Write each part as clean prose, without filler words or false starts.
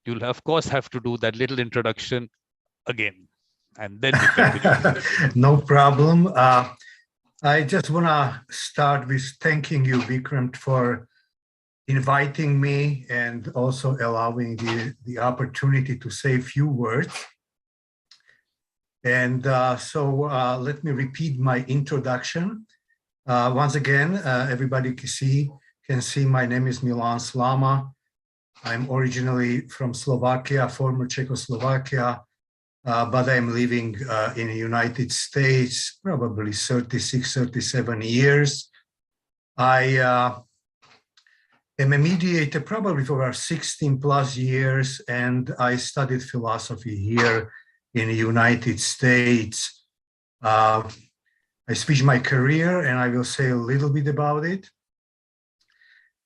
you'll of course have to do that little introduction again, and then we continue. No problem. I just want to start with thanking you, Vikram, for inviting me and also allowing the opportunity to say a few words. And so let me repeat my introduction. Once again, everybody can see my name is Milan Slama. I'm originally from Slovakia, former Czechoslovakia, but I'm living in the United States, probably 36, 37 years. I am a mediator probably for about 16 plus years, and I studied philosophy here in the United States. I switched my career, and I will say a little bit about it.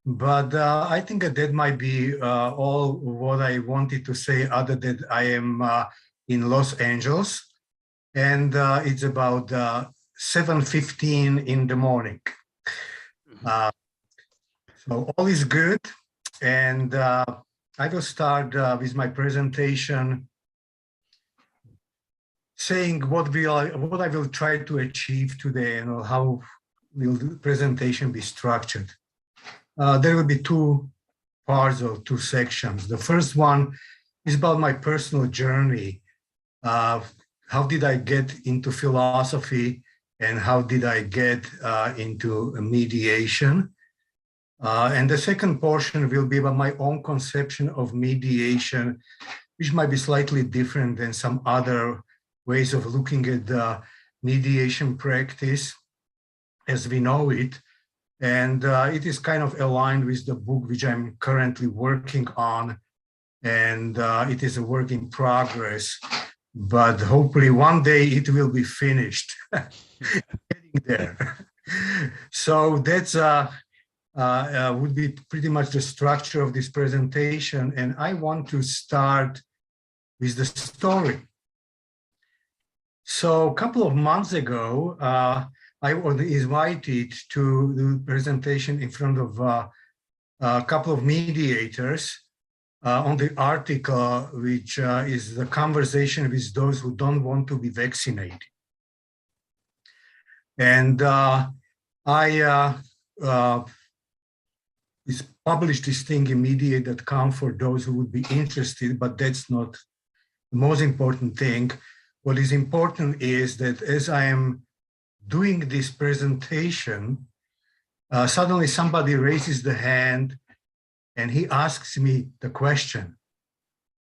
But I think that might be all what I wanted to say, other than I am in Los Angeles, and it's about 7:15 in the morning. So all is good, and I will start with my presentation saying what I will try to achieve today and how will the presentation be structured. There will be two parts or two sections. The first one is about my personal journey. How did I get into philosophy, and how did I get into mediation? And the second portion will be about my own conception of mediation, which might be slightly different than some other ways of looking at the mediation practice as we know it. And it is kind of aligned with the book which I'm currently working on. And it is a work in progress, but hopefully one day it will be finished. Getting there. So that's would be pretty much the structure of this presentation. And I want to start with the story. So a couple of months ago, I was invited to the presentation in front of a couple of mediators on the article, which is the conversation with those who don't want to be vaccinated. And I published this thing in media.com for those who would be interested, but that's not the most important thing. What is important is that as I am doing this presentation, suddenly somebody raises the hand and he asks me the question,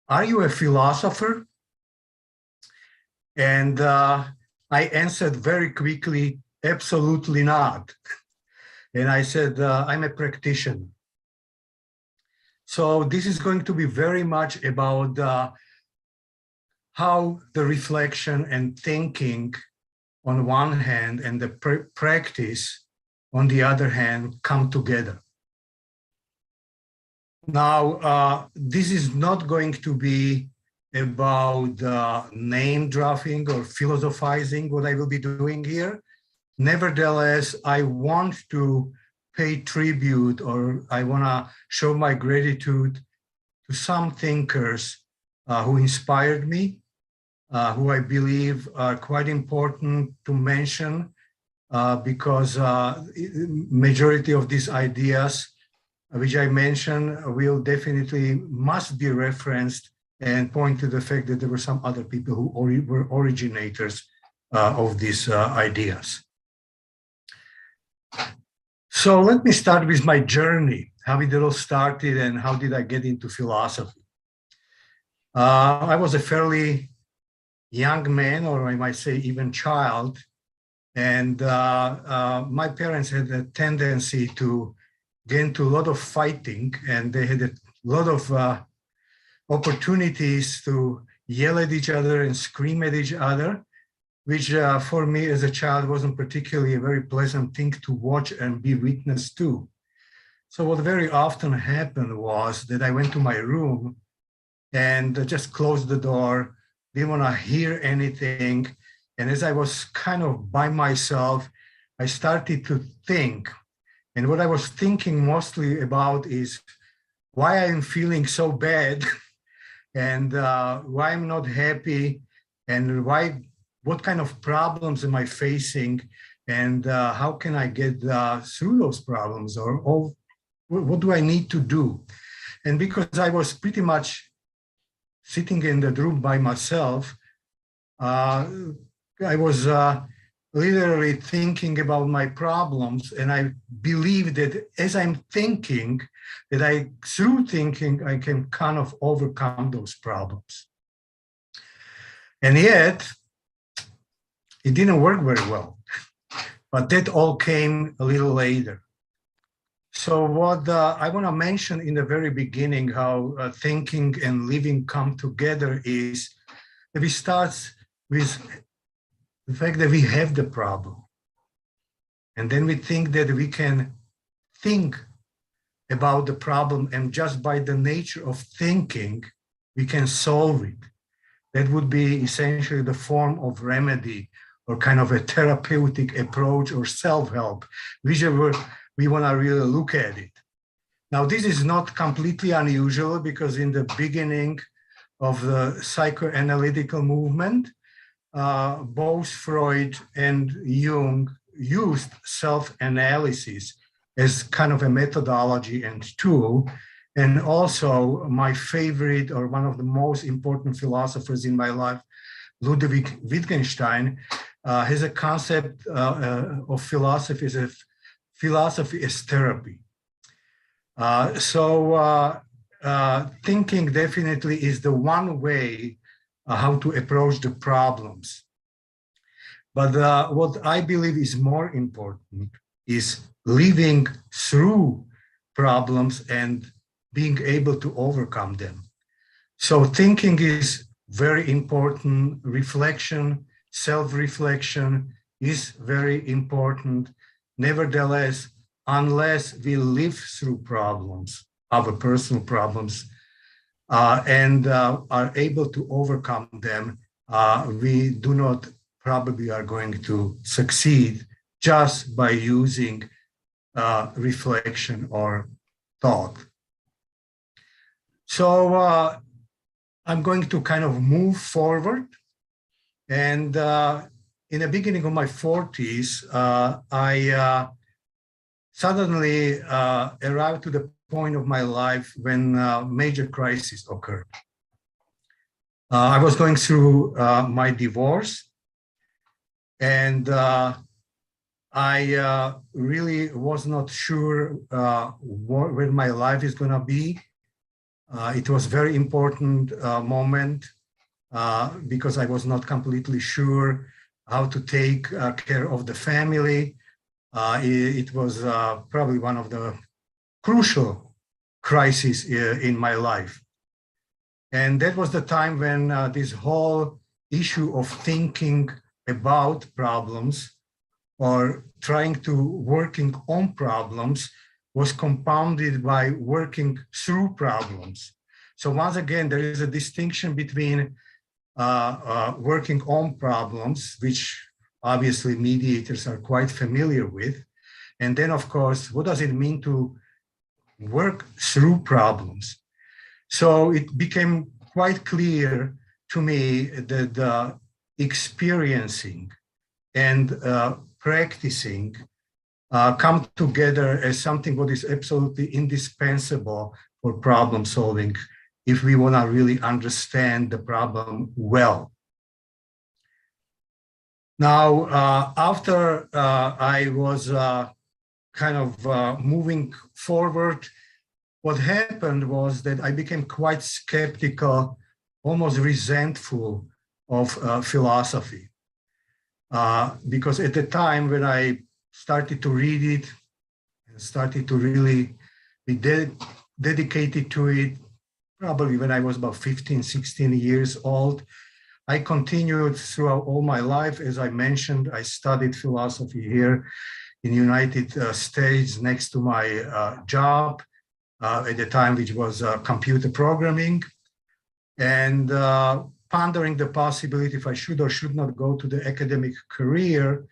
"Are you a philosopher?" And I answered very quickly, "Absolutely not." And I said, "I'm a practitioner." So this is going to be very much about how the reflection and thinking on one hand and the practice on the other hand come together. Now, this is not going to be about name dropping or philosophizing, what I will be doing here. Nevertheless, I want to pay tribute, or I want to show my gratitude to some thinkers who inspired me, who I believe are quite important to mention because majority of these ideas which I mentioned will definitely must be referenced and point to the fact that there were some other people who were originators of these ideas. So let me start with my journey, how it all started and how did I get into philosophy. I was a fairly young man, or I might say even child, and my parents had a tendency to get into a lot of fighting, and they had a lot of opportunities to yell at each other and scream at each other, which for me as a child wasn't particularly a very pleasant thing to watch and be witness to. So what very often happened was that I went to my room and just closed the door, didn't want to hear anything. And as I was kind of by myself, I started to think. And what I was thinking mostly about is why I'm feeling so bad and why I'm not happy, and what kind of problems am I facing, and how can I get through those problems, or what do I need to do? And because I was pretty much sitting in the room by myself, I was literally thinking about my problems, and I believe that as I'm thinking, that through thinking, I can kind of overcome those problems. And yet, it didn't work very well, but that all came a little later. So what I want to mention in the very beginning, how thinking and living come together, is that we start with the fact that we have the problem. And then we think that we can think about the problem, and just by the nature of thinking, we can solve it. That would be essentially the form of remedy, or kind of a therapeutic approach, or self-help, whichever we want to really look at it. Now, this is not completely unusual, because in the beginning of the psychoanalytical movement, both Freud and Jung used self-analysis as kind of a methodology and tool. And also my favorite, or one of the most important philosophers in my life, Ludwig Wittgenstein, has a concept of philosophy as therapy. Thinking definitely is the one way how to approach the problems. But what I believe is more important is living through problems and being able to overcome them. So thinking is very important. Reflection, self-reflection is very important. Nevertheless, unless we live through problems, our personal problems, and are able to overcome them, we do not probably are going to succeed just by using reflection or thought. So I'm going to kind of move forward. And in the beginning of my 40s, I suddenly arrived to the point of my life when major crisis occurred. I was going through my divorce, and I really was not sure where my life is going to be. It was a very important moment because I was not completely sure how to take care of the family. It was probably one of the crucial crises in my life. And that was the time when this whole issue of thinking about problems or trying to working on problems was compounded by working through problems. So once again, there is a distinction between working on problems, which obviously mediators are quite familiar with. And then, of course, what does it mean to work through problems? So it became quite clear to me that experiencing and practicing come together as something what is absolutely indispensable for problem solving if we want to really understand the problem well. Now, after I was kind of moving forward, what happened was that I became quite skeptical, almost resentful of philosophy. Because at the time when I started to read it, and started to really be dedicated to it, probably when I was about 15, 16 years old, I continued throughout all my life. As I mentioned, I studied philosophy here in the United States next to my job at the time, which was computer programming, and pondering the possibility if I should or should not go to the academic career.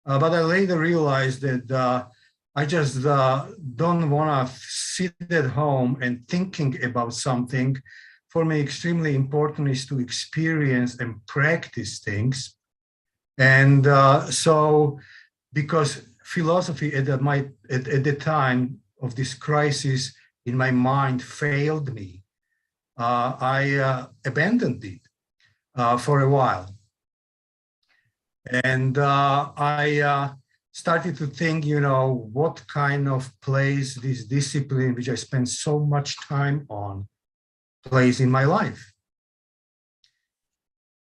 But I later realized that I just don't want to sit at home and thinking about something for me extremely important is to experience and practice things. And so, because philosophy at the time of this crisis in my mind failed me, I abandoned it for a while. And I started to think, what kind of place this discipline, which I spent so much time on, plays in my life.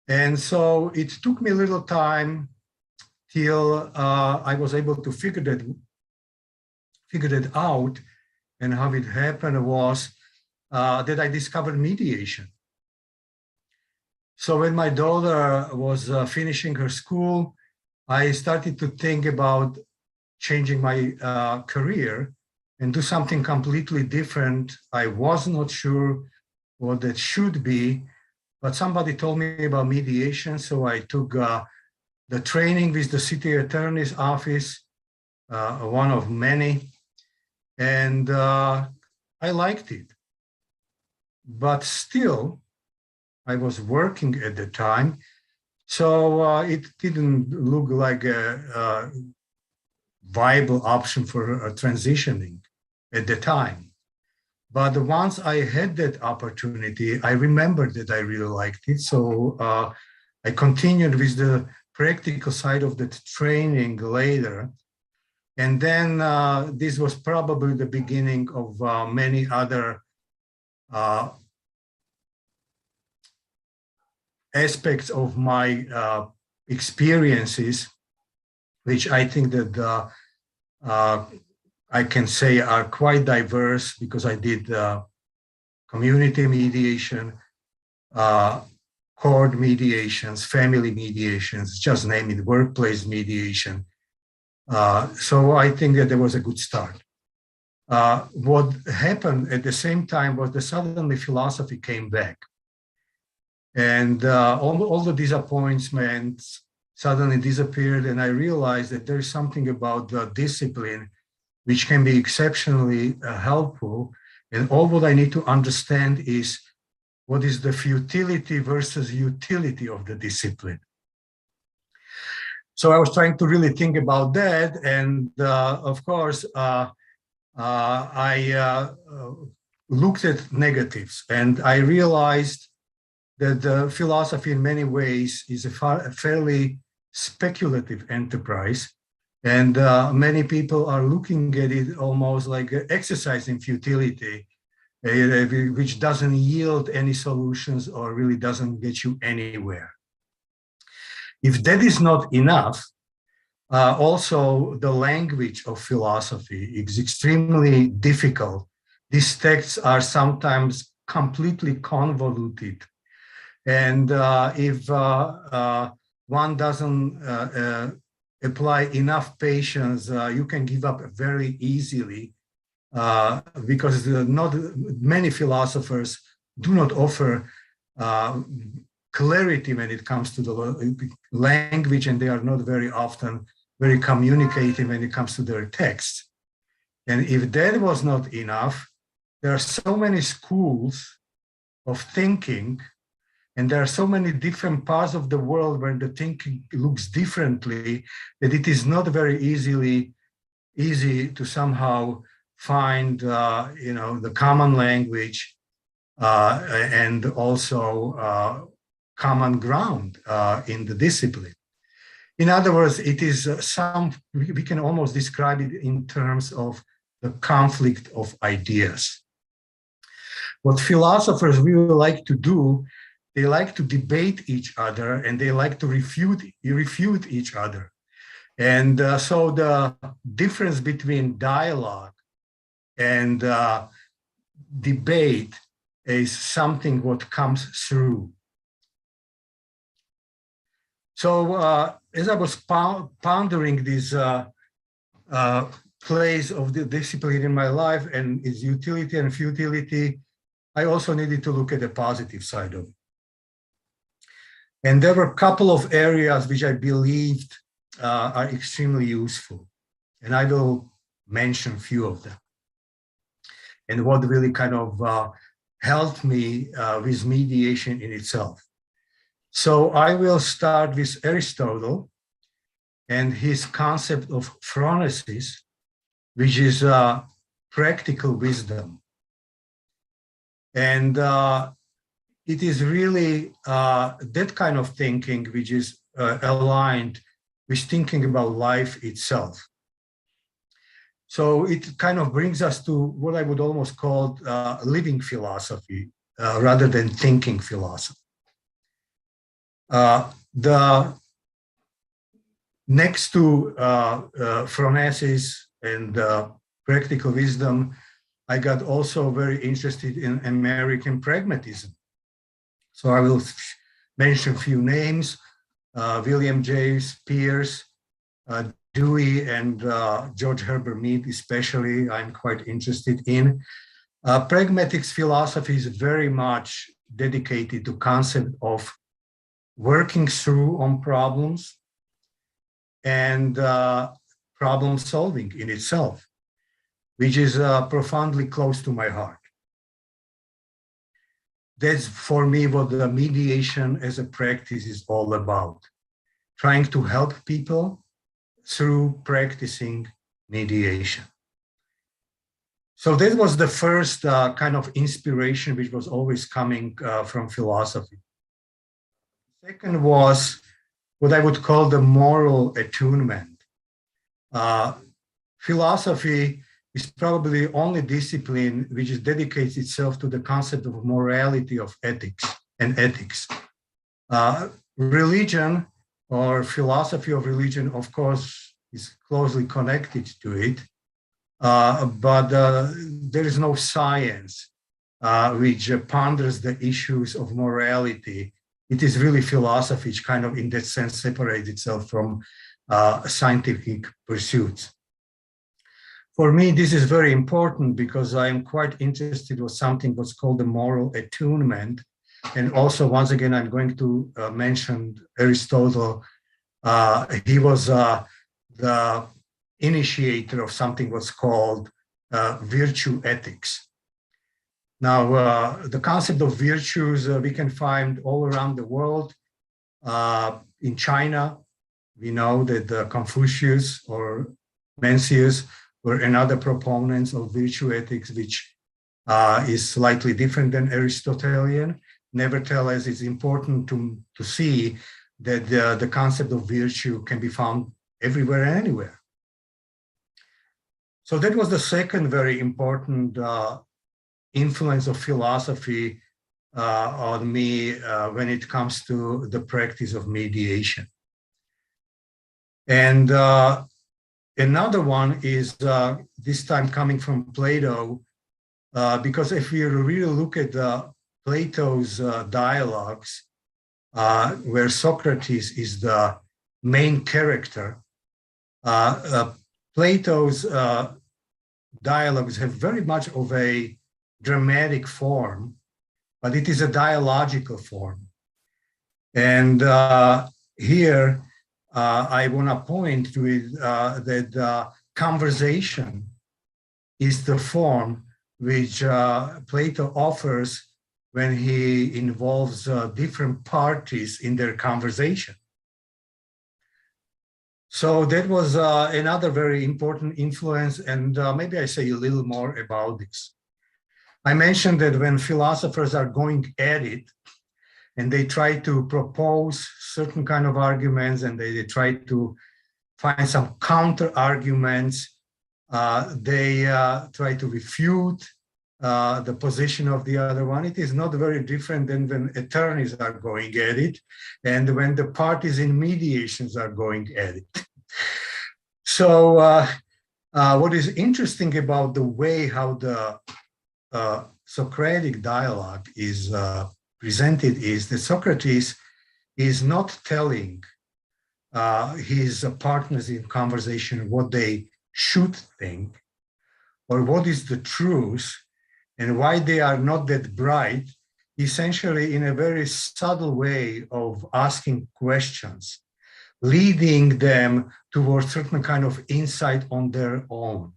And so it took me a little time till I was able to figure that out. And how it happened was that I discovered mediation. So when my daughter was finishing her school, I started to think about changing my career and do something completely different. I was not sure what that should be, but somebody told me about mediation. So I took the training with the city attorney's office, one of many, and I liked it. But still, I was working at the time, so it didn't look like a viable option for transitioning at the time. But once I had that opportunity, I remembered that I really liked it. So I continued with the practical side of the training later. And then this was probably the beginning of many other aspects of my experiences, which I think that I can say are quite diverse, because I did community mediation, court mediations, family mediations, just name it, workplace mediation. So I think that there was a good start. What happened at the same time was that suddenly philosophy came back. And all the disappointments suddenly disappeared, and I realized that there is something about the discipline which can be exceptionally helpful. And all what I need to understand is what is the futility versus utility of the discipline. So I was trying to really think about that. And of course, I looked at negatives, and I realized that philosophy in many ways is a fairly speculative enterprise. And many people are looking at it almost like exercise in futility, which doesn't yield any solutions or really doesn't get you anywhere. If that is not enough, also the language of philosophy is extremely difficult. These texts are sometimes completely convoluted. And if one doesn't apply enough patience, you can give up very easily, because not many philosophers do not offer clarity when it comes to the language, and they are not very often very communicative when it comes to their text. And if that was not enough, there are so many schools of thinking, and there are so many different parts of the world where the thinking looks differently, that it is not very easy to somehow find, the common language and also common ground in the discipline. In other words, it is we can almost describe it in terms of the conflict of ideas. What philosophers really like to do, they like to debate each other, and they like to refute each other. And so the difference between dialogue and debate is something what comes through. So as I was pondering this place of the discipline in my life and its utility and futility, I also needed to look at the positive side of it. And there were a couple of areas which I believed are extremely useful. And I will mention a few of them. And what really kind of helped me with mediation in itself. So I will start with Aristotle and his concept of phronesis, which is practical wisdom. And it is really that kind of thinking which is aligned with thinking about life itself. So it kind of brings us to what I would almost call living philosophy rather than thinking philosophy. The next to phronesis and practical wisdom, I got also very interested in American pragmatism. So I will mention a few names, William James Pierce, Dewey, and George Herbert Mead especially, I'm quite interested in. Pragmatics philosophy is very much dedicated to concept of working through on problems and problem solving in itself, which is profoundly close to my heart. That's for me what the mediation as a practice is all about, trying to help people through practicing mediation. So that was the first kind of inspiration which was always coming from philosophy. Second was what I would call the moral attunement. Philosophy is probably the only discipline which dedicates itself to the concept of morality of ethics and ethics. Religion or philosophy of religion, of course, is closely connected to it, but there is no science which ponders the issues of morality. It is really philosophy which kind of in that sense separates itself from scientific pursuits. For me, this is very important because I am quite interested in something what's called the moral attunement. And also, once again, I'm going to mention Aristotle. He was the initiator of something what's called virtue ethics. Now, the concept of virtues we can find all around the world. In China, we know that Confucius or Mencius were another proponents of virtue ethics, which is slightly different than Aristotelian. Nevertheless, it's important to see that the concept of virtue can be found everywhere and anywhere. So that was the second very important influence of philosophy on me when it comes to the practice of mediation. And another one is this time coming from Plato, because if we really look at Plato's dialogues, where Socrates is the main character, Plato's dialogues have very much of a dramatic form, but it is a dialogical form. And here, I want to point to it that conversation is the form which Plato offers when he involves different parties in their conversation. So that was another very important influence, and maybe I say a little more about this. I mentioned that when philosophers are going at it, and they try to propose certain kind of arguments, and they try to find some counter arguments. They try to refute the position of the other one. It is not very different than when attorneys are going at it and when the parties in mediations are going at it. So what is interesting about the way how the Socratic dialogue is presented is that Socrates is not telling his partners in conversation what they should think or what is the truth and why they are not that bright, essentially in a very subtle way of asking questions, leading them towards certain kind of insight on their own.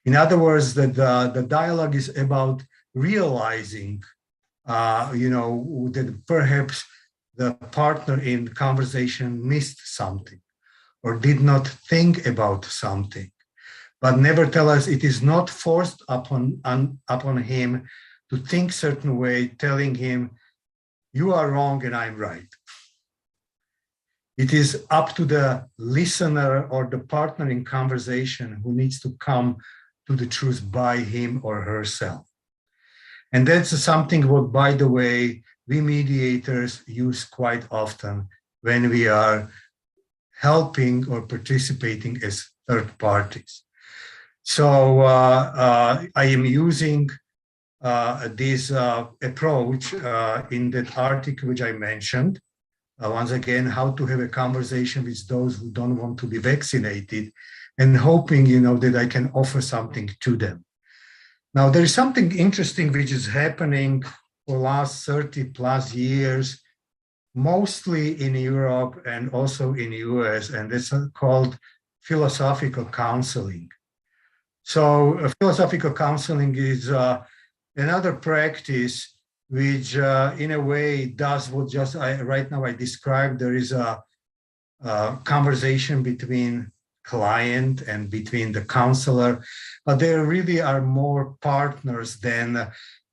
In other words, that the dialogue is about realizing, that perhaps the partner in conversation missed something or did not think about something. But nevertheless, it is not forced upon him to think certain way, telling him, you are wrong and I'm right. It is up to the listener or the partner in conversation who needs to come to the truth by him or herself. And that's something what, by the way, we mediators use quite often when we are helping or participating as third parties. So I am using this approach in that article which I mentioned. Once again, how to have a conversation with those who don't want to be vaccinated, and hoping, that I can offer something to them. Now, there is something interesting which is happening for the last 30 plus years, mostly in Europe and also in the US, and it's called philosophical counseling. So philosophical counseling is another practice which in a way does what just right now I described. There is a conversation between client and between the counselor, but there really are more partners than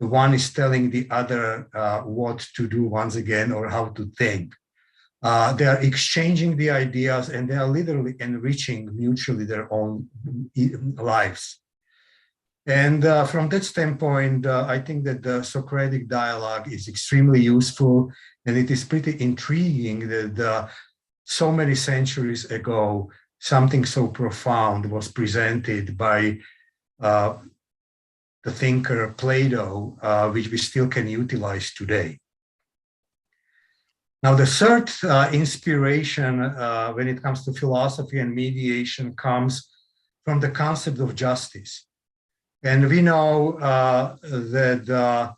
the one is telling the other what to do once again or how to think. They are exchanging the ideas and they are literally enriching mutually their own lives. And from that standpoint, I think that the Socratic dialogue is extremely useful, and it is pretty intriguing that so many centuries ago, something so profound was presented by the thinker Plato, which we still can utilize today. Now, the third inspiration when it comes to philosophy and mediation comes from the concept of justice. And we know that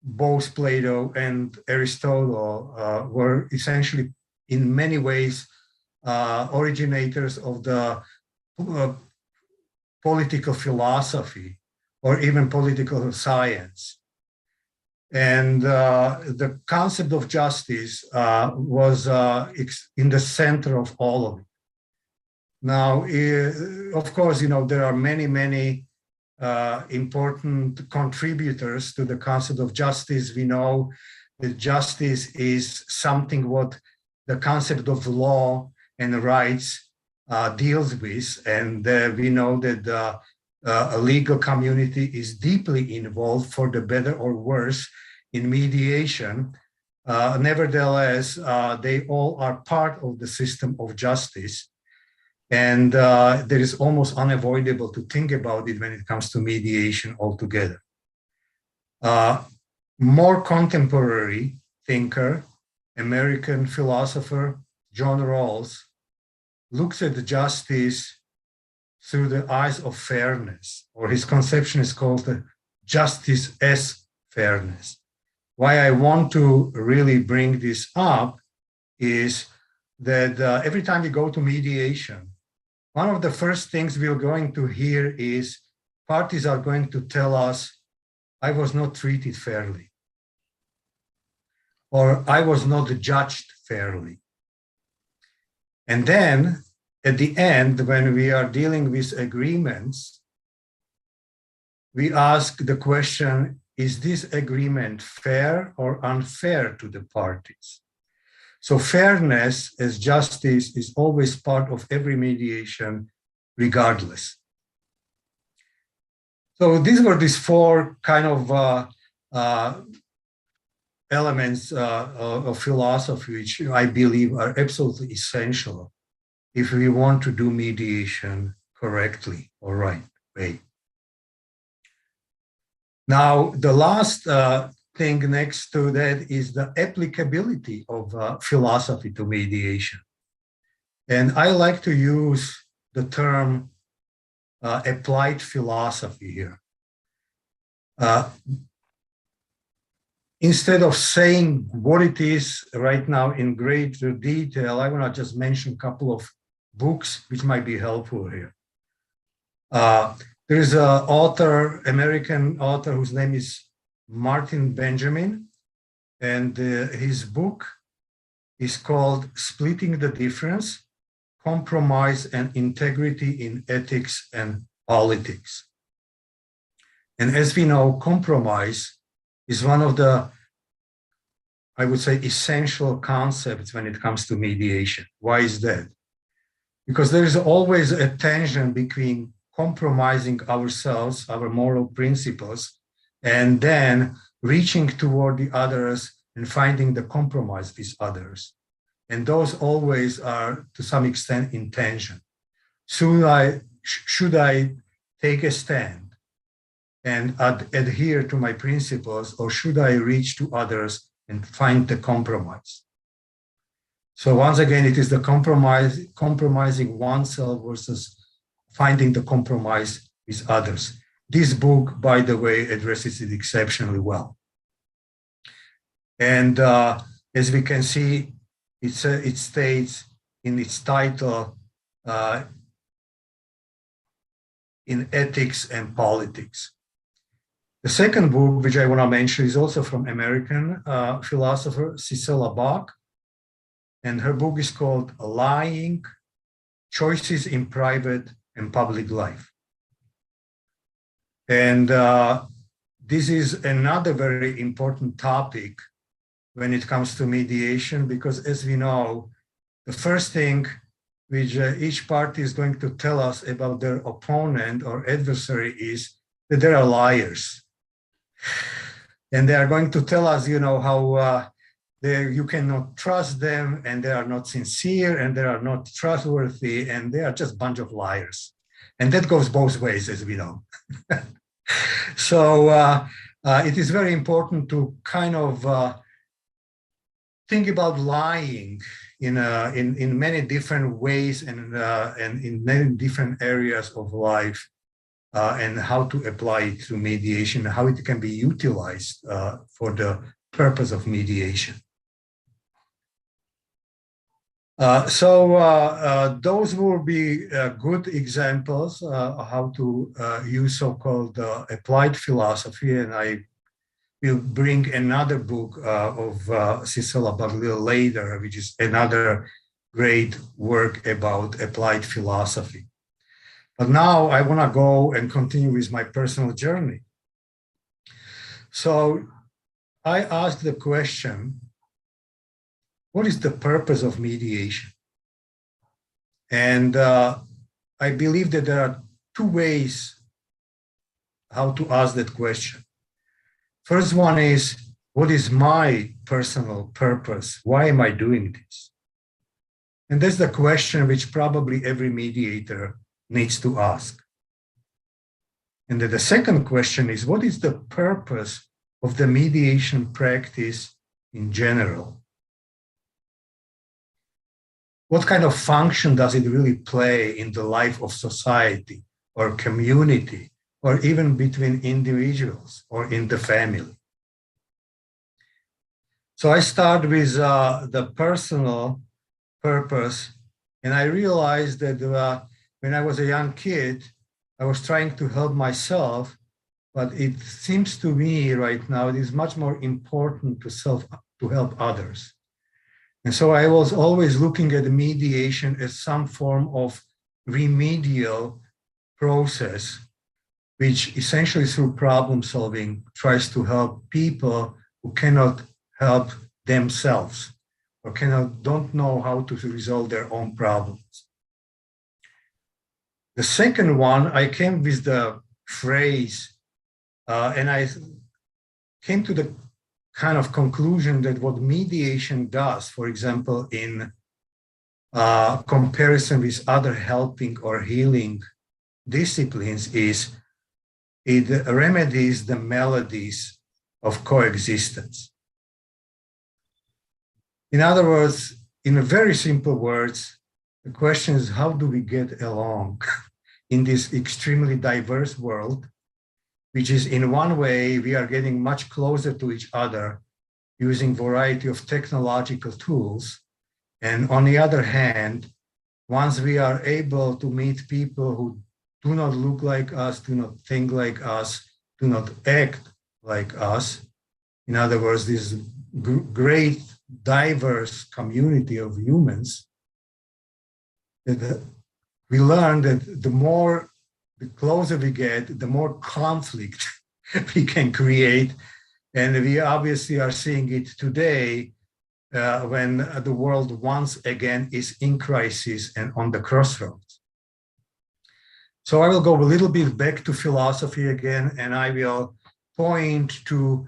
both Plato and Aristotle were essentially, in many ways, originators of the political philosophy or even political science. And the concept of justice was in the center of all of it. Now, of course, there are many, many important contributors to the concept of justice. We know that justice is something what the concept of law and rights deals with. And we know that a legal community is deeply involved, for the better or worse, in mediation. Nevertheless, they all are part of the system of justice. And there is almost unavoidable to think about it when it comes to mediation altogether. More contemporary thinker, American philosopher John Rawls, looks at the justice through the eyes of fairness, or his conception is called the justice as fairness. Why I want to really bring this up is that every time we go to mediation, one of the first things we're going to hear is parties are going to tell us, I was not treated fairly, or I was not judged fairly. And then at the end, when we are dealing with agreements, we ask the question, is this agreement fair or unfair to the parties? So fairness as justice is always part of every mediation, regardless. So these were these four kind of elements of philosophy, which I believe are absolutely essential if we want to do mediation correctly or right way. Now, the last thing next to that is the applicability of philosophy to mediation. And I like to use the term applied philosophy here. Instead of saying what it is right now in greater detail, I want to just mention a couple of books which might be helpful here. There is an author, American author, whose name is Martin Benjamin, and his book is called Splitting the Difference, Compromise and Integrity in Ethics and Politics. And as we know, compromise is one of the, I would say, essential concepts when it comes to mediation. Why is that? Because there is always a tension between compromising ourselves, our moral principles, and then reaching toward the others and finding the compromise with others. And those always are, to some extent, in tension. Should I take a stand and adhere to my principles, or should I reach to others and find the compromise? So once again, it is the compromising oneself versus finding the compromise with others. This book, by the way, addresses it exceptionally well. And as we can see, it states in its title, in ethics and politics. The second book, which I want to mention, is also from American philosopher Cicely Bach, and her book is called Lying, Choices in Private and Public Life. And this is another very important topic when it comes to mediation, because as we know, the first thing which each party is going to tell us about their opponent or adversary is that they are liars. And they are going to tell us, how you cannot trust them, and they are not sincere, and they are not trustworthy, and they are just a bunch of liars. And that goes both ways, as we know. So it is very important to kind of think about lying in many different ways and in many different areas of life, and how to apply it to mediation, how it can be utilized for the purpose of mediation. So those will be good examples of how to use so-called applied philosophy, and I will bring another book of Cicely Bach a little later, which is another great work about applied philosophy. But now I want to go and continue with my personal journey. So I asked the question, what is the purpose of mediation? And I believe that there are two ways how to ask that question. First one is, what is my personal purpose? Why am I doing this? And that's the question which probably every mediator needs to ask. And then the second question is, what is the purpose of the mediation practice in general? What kind of function does it really play in the life of society or community, or even between individuals or in the family? So I start with the personal purpose, and I realized that when I was a young kid, I was trying to help myself, but it seems to me right now it is much more important to help others. And so I was always looking at mediation as some form of remedial process, which essentially through problem solving tries to help people who cannot help themselves or don't know how to resolve their own problems. The second one, I came with the phrase, and I came to the kind of conclusion that what mediation does, for example, in comparison with other helping or healing disciplines, is it remedies the maladies of coexistence. In other words, in very simple words, the question is, how do we get along in this extremely diverse world, which is in one way, we are getting much closer to each other using variety of technological tools. And on the other hand, once we are able to meet people who do not look like us, do not think like us, do not act like us. In other words, this great diverse community of humans, that we learn that the closer we get, the more conflict we can create. And we obviously are seeing it today when the world once again is in crisis and on the crossroads. So I will go a little bit back to philosophy again, and I will point to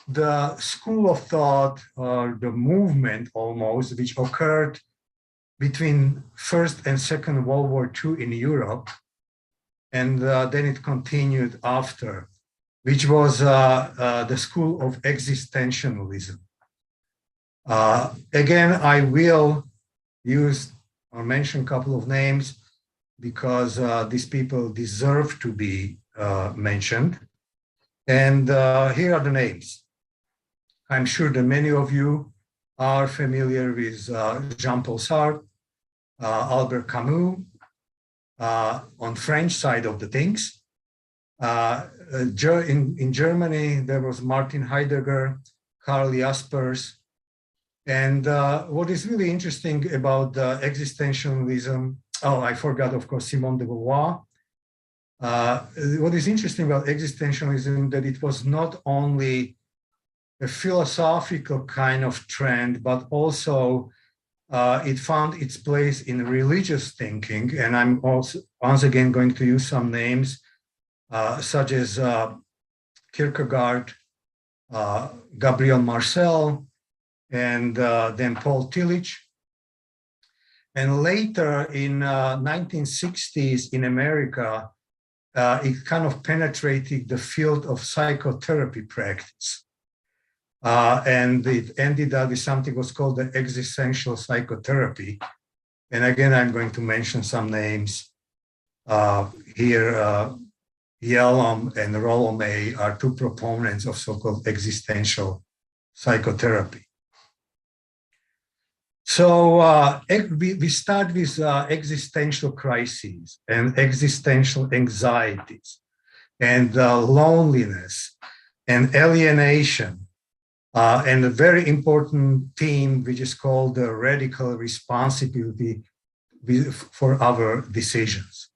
the school of thought, or the movement almost, which occurred between First and Second World War II in Europe, and then it continued after, which was the school of existentialism. Again, I will use or mention a couple of names because these people deserve to be mentioned. And here are the names. I'm sure that many of you are familiar with Jean-Paul Sartre, Albert Camus, on French side of the things. In Germany, there was Martin Heidegger, Karl Jaspers. And what is really interesting about existentialism, oh, I forgot, of course, Simone de Beauvoir. What is interesting about existentialism, that it was not only a philosophical kind of trend, but also it found its place in religious thinking. And I'm also once again going to use some names such as Kierkegaard, Gabriel Marcel, and then Paul Tillich. And later in 1960s in America, it kind of penetrated the field of psychotherapy practice. And it ended up with something was called the existential psychotherapy. And again, I'm going to mention some names here. Yellom and Rollo-May are two proponents of so-called existential psychotherapy. So we start with existential crises and existential anxieties and loneliness and alienation. And a very important theme, which is called the radical responsibility for our decisions.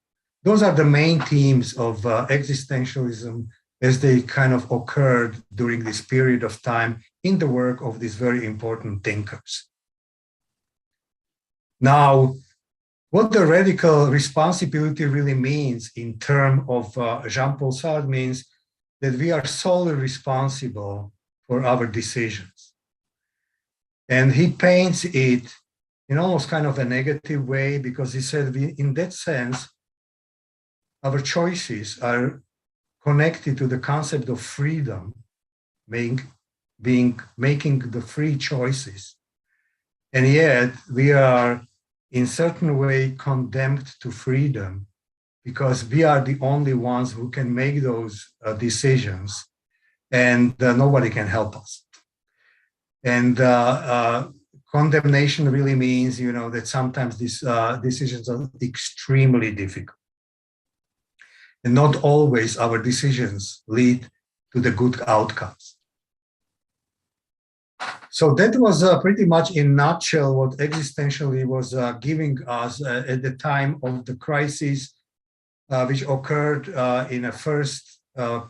Those are the main themes of existentialism as they kind of occurred during this period of time in the work of these very important thinkers. Now, what the radical responsibility really means in terms of Jean-Paul Sartre means that we are solely responsible for our decisions. And he paints it in almost kind of a negative way, because he said, in that sense, our choices are connected to the concept of freedom, making the free choices. And yet we are in certain way condemned to freedom because we are the only ones who can make those decisions, and nobody can help us. And condemnation really means, that sometimes these decisions are extremely difficult. And not always our decisions lead to the good outcomes. So that was pretty much in a nutshell what existentially was giving us at the time of the crisis, which occurred in the first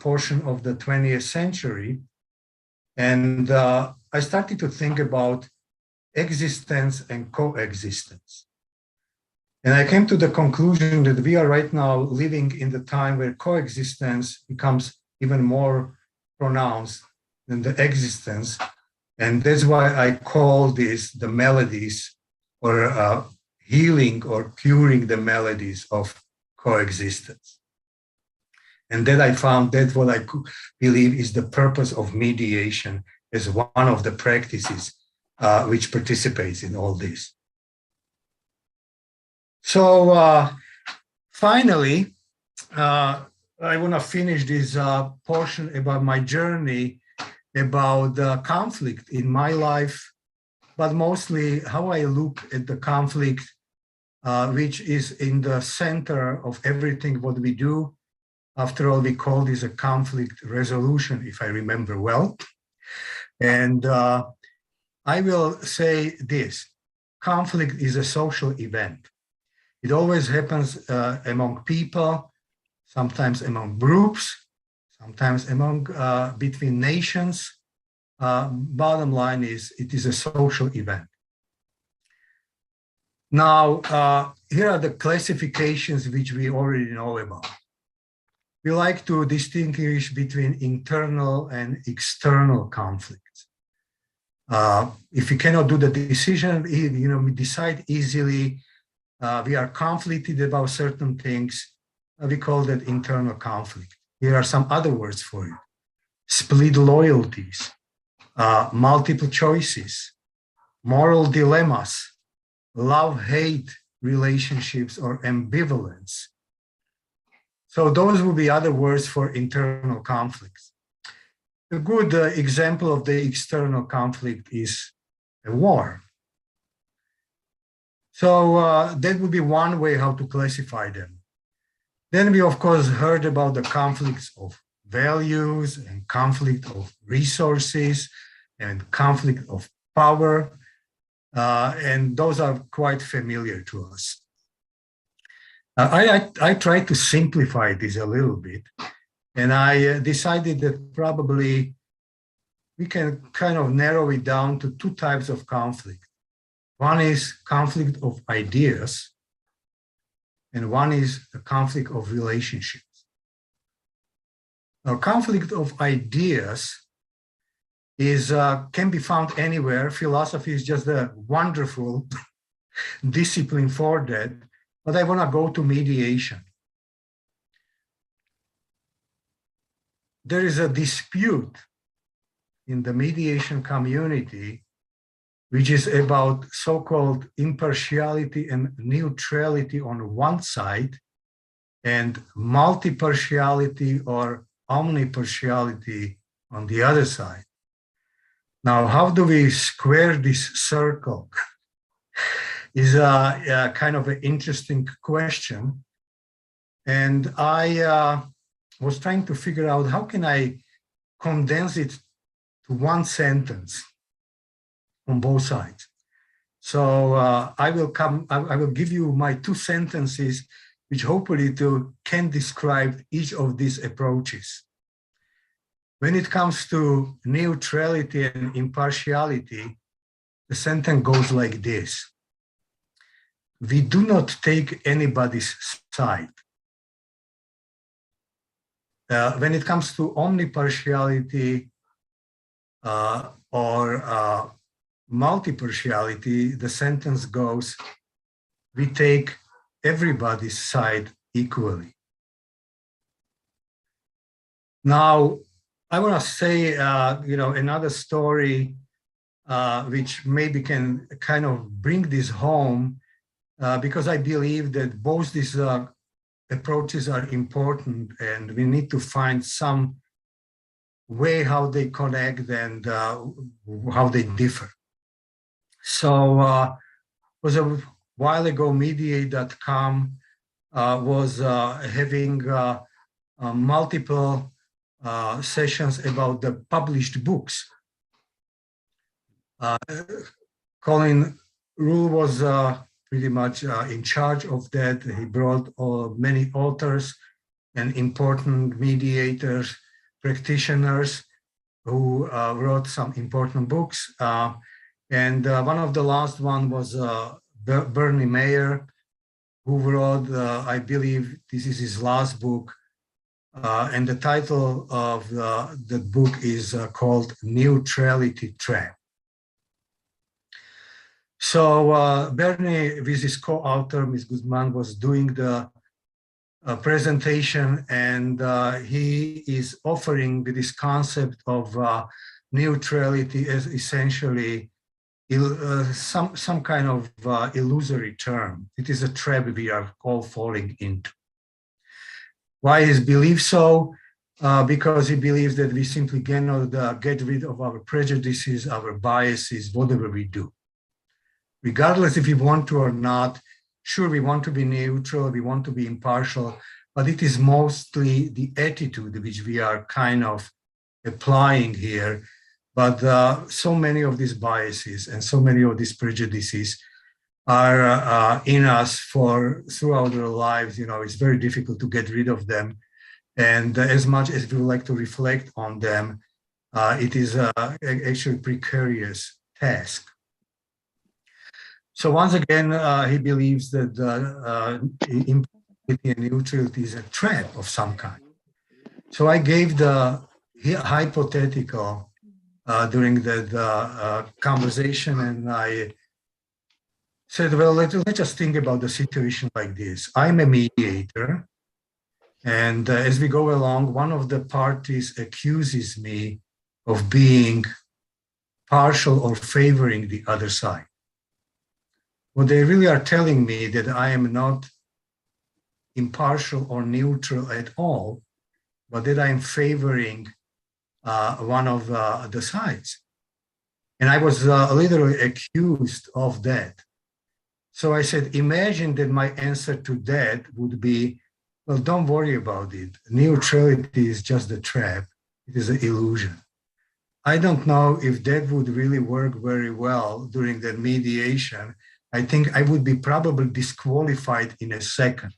portion of the 20th century. And I started to think about existence and coexistence. And I came to the conclusion that we are right now living in the time where coexistence becomes even more pronounced than the existence. And that's why I call this the melodies, or healing or curing the melodies of coexistence. And that I found that what I believe is the purpose of mediation as one of the practices which participates in all this. So finally, I want to finish this portion about my journey, about the conflict in my life, but mostly how I look at the conflict which is in the center of everything what we do. After all, we call this a conflict resolution, if I remember well. And I will say this: conflict is a social event. It always happens among people, sometimes among groups, sometimes among between nations. Bottom line is, it is a social event. Now, here are the classifications which we already know about. We like to distinguish between internal and external conflicts. If we cannot do the decision, we decide easily. We are conflicted about certain things. We call that internal conflict. Here are some other words for it: split loyalties, multiple choices, moral dilemmas, love-hate relationships, or ambivalence. So those will be other words for internal conflicts. A good example of the external conflict is a war. So that would be one way how to classify them. Then we, of course, heard about the conflicts of values and conflict of resources and conflict of power. And those are quite familiar to us. I tried to simplify this a little bit, and I decided that probably we can kind of narrow it down to two types of conflict. One is conflict of ideas, and one is a conflict of relationships. Now, conflict of ideas is can be found anywhere. Philosophy is just a wonderful discipline for that. But I want to go to mediation. There is a dispute in the mediation community, which is about so-called impartiality and neutrality on one side, and multi-partiality or omnipartiality on the other side. Now, how do we square this circle? Is a kind of an interesting question. And I was trying to figure out how can I condense it to one sentence on both sides. So I will give you my two sentences, which hopefully can describe each of these approaches. When it comes to neutrality and impartiality, the sentence goes like this: we do not take anybody's side. When it comes to omnipartiality or multipartiality, the sentence goes: we take everybody's side equally. Now, I want to say, another story which maybe can kind of bring this home. Because I believe that both these approaches are important, and we need to find some way how they connect and how they differ. So was a while ago, Mediate.com was having multiple sessions about the published books. Colin Rule was pretty much in charge of that. He brought many authors and important mediators, practitioners who wrote some important books. And one of the last one was Bernie Mayer, who wrote, I believe this is his last book. And the title of the book is called Neutrality Trap. So Bernie, with his co-author, Ms. Guzman, was doing the presentation, and he is offering this concept of neutrality as essentially some kind of illusory term. It is a trap we are all falling into. Why he believes so? Because he believes that we simply cannot get rid of our prejudices, our biases, whatever we do. Regardless if we want to or not, sure, we want to be neutral, we want to be impartial, but it is mostly the attitude which we are kind of applying here. But so many of these biases and so many of these prejudices are in us throughout our lives. It's very difficult to get rid of them. And as much as we would like to reflect on them, it is actually a precarious task. So once again, he believes that impartiality and neutrality is a trap of some kind. So I gave the hypothetical during the conversation, and I said, well, let's just think about the situation like this. I'm a mediator, and as we go along, one of the parties accuses me of being partial or favoring the other side. What they really are telling me that I am not impartial or neutral at all, but that I am favoring one of the sides. And I was literally accused of that. So I said, imagine that my answer to that would be, well, don't worry about it. Neutrality is just a trap. It is an illusion. I don't know if that would really work very well during the mediation. I think I would be probably disqualified in a second.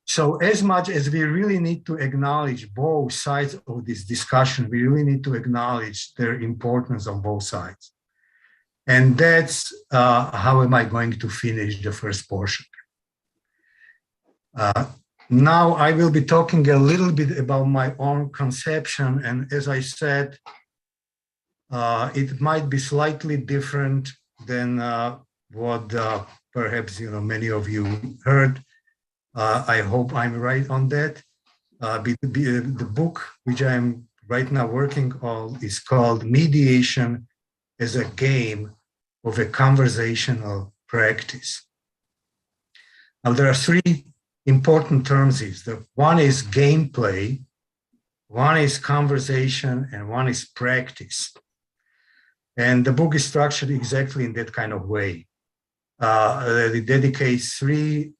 So as much as we really need to acknowledge both sides of this discussion, we really need to acknowledge their importance on both sides. And that's how am I going to finish the first portion. Now I will be talking a little bit about my own conception. And as I said, it might be slightly different than what perhaps many of you heard. I hope I'm right on that. The book which I'm right now working on is called Mediation as a Game of a Conversational Practice. Now there are three important terms. One is gameplay, one is conversation, and one is practice. And the book is structured exactly in that kind of way. It dedicates three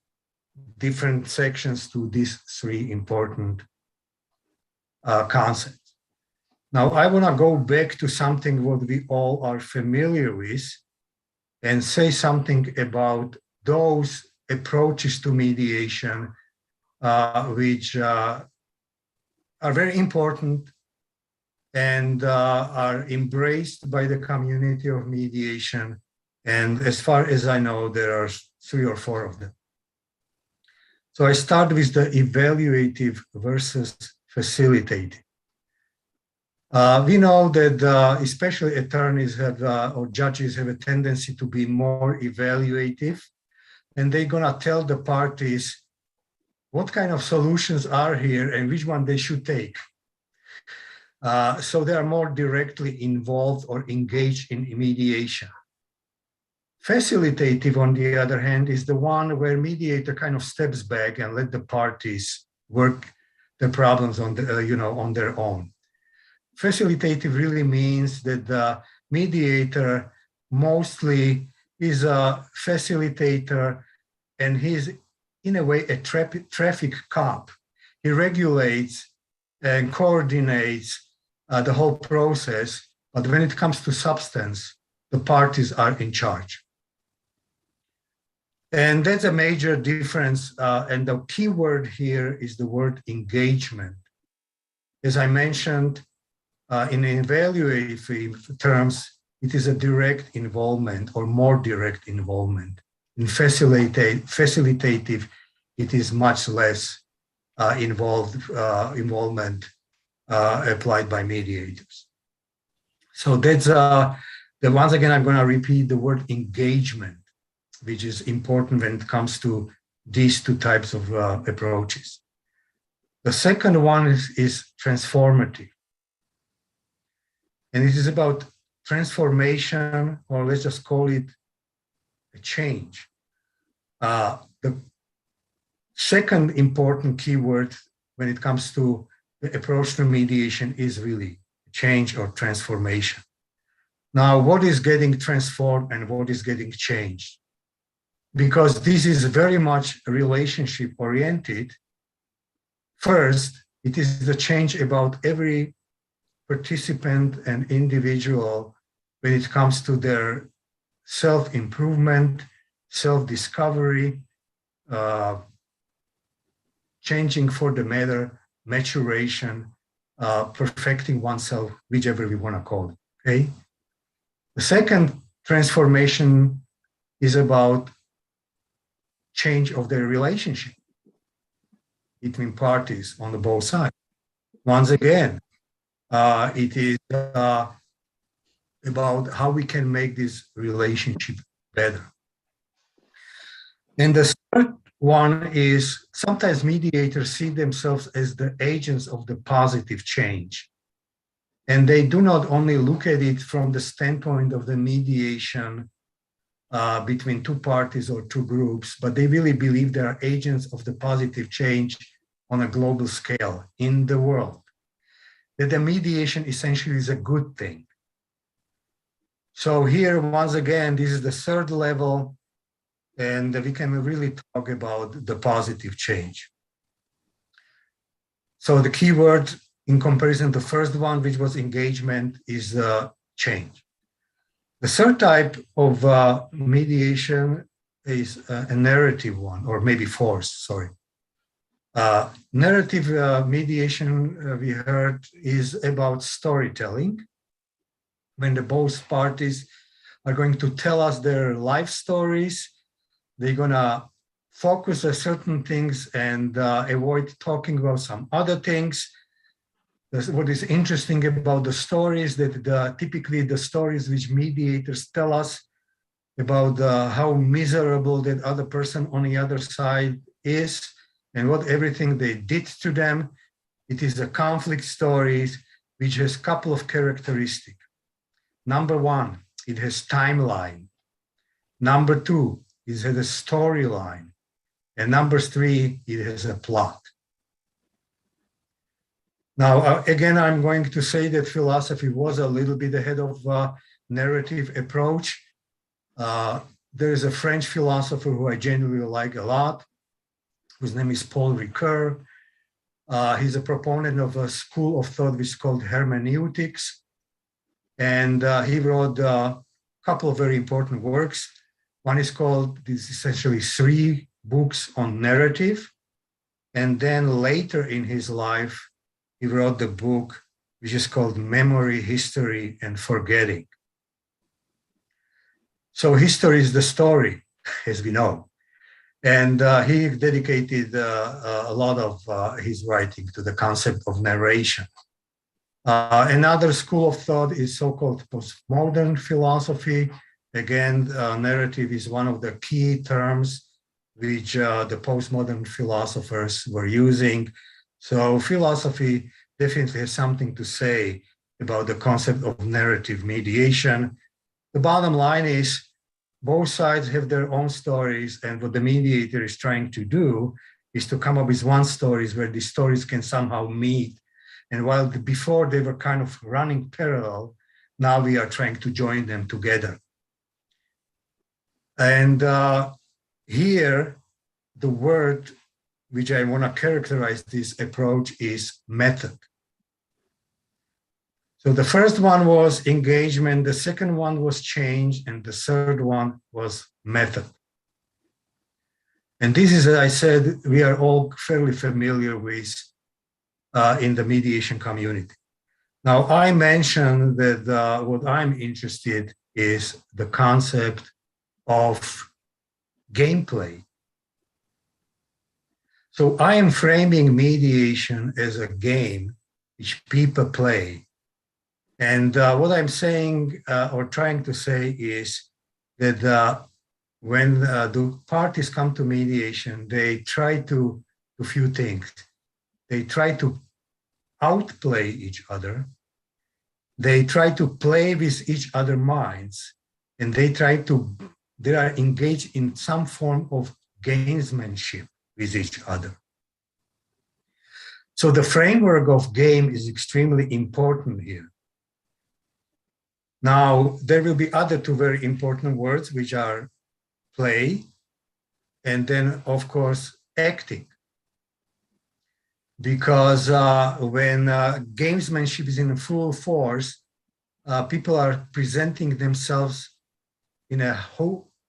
different sections to these three important concepts. Now, I want to go back to something what we all are familiar with and say something about those approaches to mediation which are very important and are embraced by the community of mediation. And as far as I know, there are 3 or 4 of them. So I start with the evaluative versus facilitative. We know that especially attorneys have or judges have a tendency to be more evaluative, and they're gonna tell the parties what kind of solutions are here and which one they should take. So they are more directly involved or engaged in mediation. Facilitative, on the other hand, is the one where mediator kind of steps back and let the parties work the problems on on their own. Facilitative really means that the mediator mostly is a facilitator, and he's in a way a traffic cop. He regulates and coordinates the whole process, but when it comes to substance, the parties are in charge. And that's a major difference. And the key word here is the word engagement. As I mentioned, in evaluative terms, it is a direct involvement or more direct involvement. In facilitative, it is much less involvement applied by mediators. So that's once again, I'm going to repeat the word engagement, which is important when it comes to these two types of approaches. The second one is transformative. And it is about transformation, or let's just call it a change. The second important keyword when it comes to the approach to mediation is really change or transformation. Now, what is getting transformed and what is getting changed? because this is very much relationship oriented. First, it is the change about every participant and individual when it comes to their self-improvement, self-discovery, changing for the matter, maturation, perfecting oneself, whichever we want to call it, okay? The second transformation is about change of their relationship between parties on the both sides. Once again, it is about how we can make this relationship better. And the third one is sometimes mediators see themselves as the agents of the positive change. And they do not only look at it from the standpoint of the mediation between two parties or two groups, but they really believe they are agents of the positive change on a global scale in the world. That the mediation essentially is a good thing. So here, once again, this is the third level, and we can really talk about the positive change. So the key word in comparison to the first one, which was engagement, is change. The third type of mediation is a narrative one, or maybe fourth, sorry. Narrative mediation, we heard, is about storytelling. When the both parties are going to tell us their life stories, they're gonna focus on certain things and avoid talking about some other things. What is interesting about the stories that typically the stories which mediators tell us about how miserable that other person on the other side is and what everything they did to them. It is a conflict stories which has a couple of characteristics. Number one, it has timeline. Number two, it has a storyline. And number three, it has a plot. Now, again, I'm going to say that philosophy was a little bit ahead of narrative approach. There is a French philosopher who I genuinely like a lot, whose name is Paul Ricoeur. He's a proponent of a school of thought which is called hermeneutics. And he wrote a couple of very important works. One is called, this is essentially 3 books on narrative. And then later in his life, he wrote the book which is called Memory, History, and Forgetting. So history is the story, as we know. And he dedicated a lot of his writing to the concept of narration. Another school of thought is so-called postmodern philosophy. Again, narrative is one of the key terms which the postmodern philosophers were using. So philosophy definitely has something to say about the concept of narrative mediation. The bottom line is both sides have their own stories, and what the mediator is trying to do is to come up with one story where the stories can somehow meet. And while before they were kind of running parallel, now we are trying to join them together. And here, the word which I want to characterize this approach is method. So the first one was engagement, the second one was change, and the third one was method. And this is, as I said, we are all fairly familiar with in the mediation community. Now, I mentioned that what I'm interested in is the concept of gameplay. So I am framing mediation as a game which people play. And what I'm saying or trying to say is that when the parties come to mediation, they try to do a few things. They try to outplay each other. They try to play with each other's minds, and they are engaged in some form of gamesmanship with each other. So the framework of game is extremely important here. Now, there will be other 2 very important words, which are play and then, of course, acting. Because when gamesmanship is in full force, people are presenting themselves in a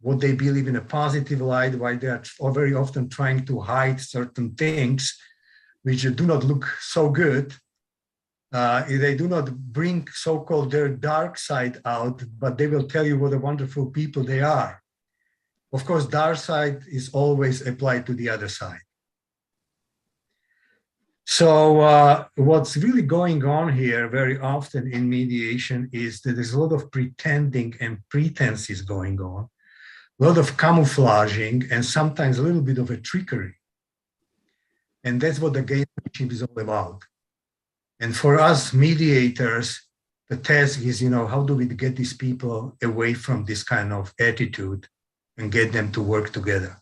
what they believe in a positive light, while they are very often trying to hide certain things which do not look so good. They do not bring so-called their dark side out, but they will tell you what a wonderful people they are. Of course, dark side is always applied to the other side. So what's really going on here very often in mediation is that there's a lot of pretending and pretenses going on, a lot of camouflaging, and sometimes a little bit of a trickery. And that's what the gamesmanship is all about. And for us mediators, the task is, how do we get these people away from this kind of attitude and get them to work together?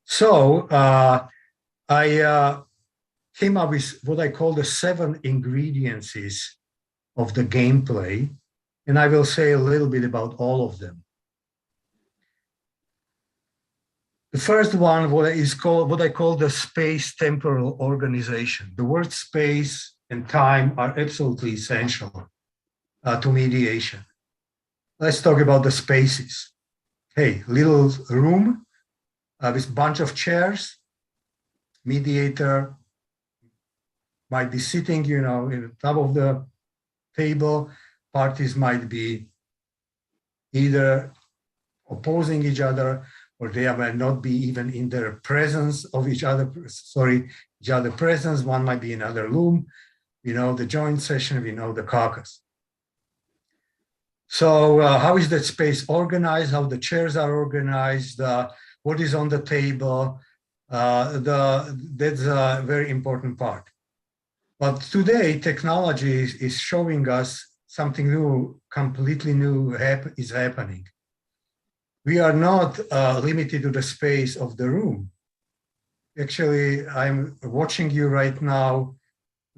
So I came up with what I call the 7 ingredients of the gameplay, and I will say a little bit about all of them. The first one, what I call the space-temporal organization. The word space and time are absolutely essential to mediation. Let's talk about the spaces. Hey, little room with a bunch of chairs. Mediator might be sitting, in the top of the table. Parties might be either opposing each other, or they might not be even in their presence of each other presence. One might be in another room. The joint session, the caucus. So how is that space organized? How the chairs are organized? What is on the table? That's a very important part. But today, technology is showing us something new, completely new is happening. We are not limited to the space of the room. Actually, I'm watching you right now,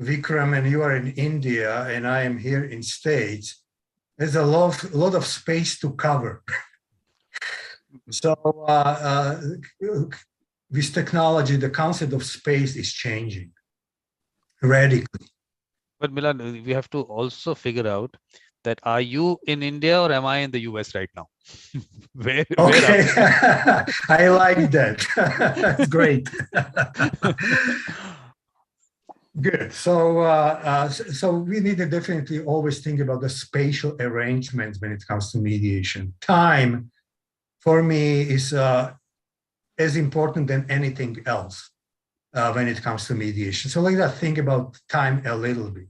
Vikram, and you are in India, and I am here in States. There's a lot of space to cover. So with technology, the concept of space is changing radically. But Milan, we have to also figure out that are you in India or am I in the US right now? Where I like that. That's great. Good. So we need to definitely always think about the spatial arrangements when it comes to mediation. Time, for me, is as important than anything else when it comes to mediation. So let's think about time a little bit.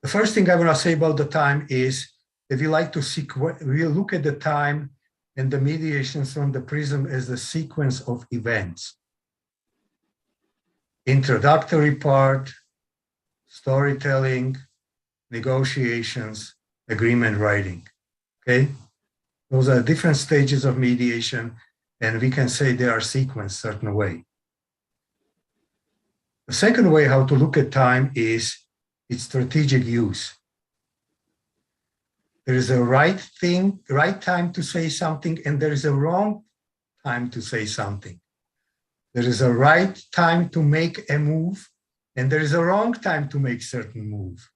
The first thing I want to say about the time is that we look at the time and the mediations from the prism as the sequence of events. Introductory part, storytelling, negotiations, agreement writing, okay? Those are different stages of mediation, and we can say they are sequenced a certain way. The second way how to look at time is its strategic use. There is a right time to say something, and there is a wrong time to say something. There is a right time to make a move, and there is a wrong time to make certain move.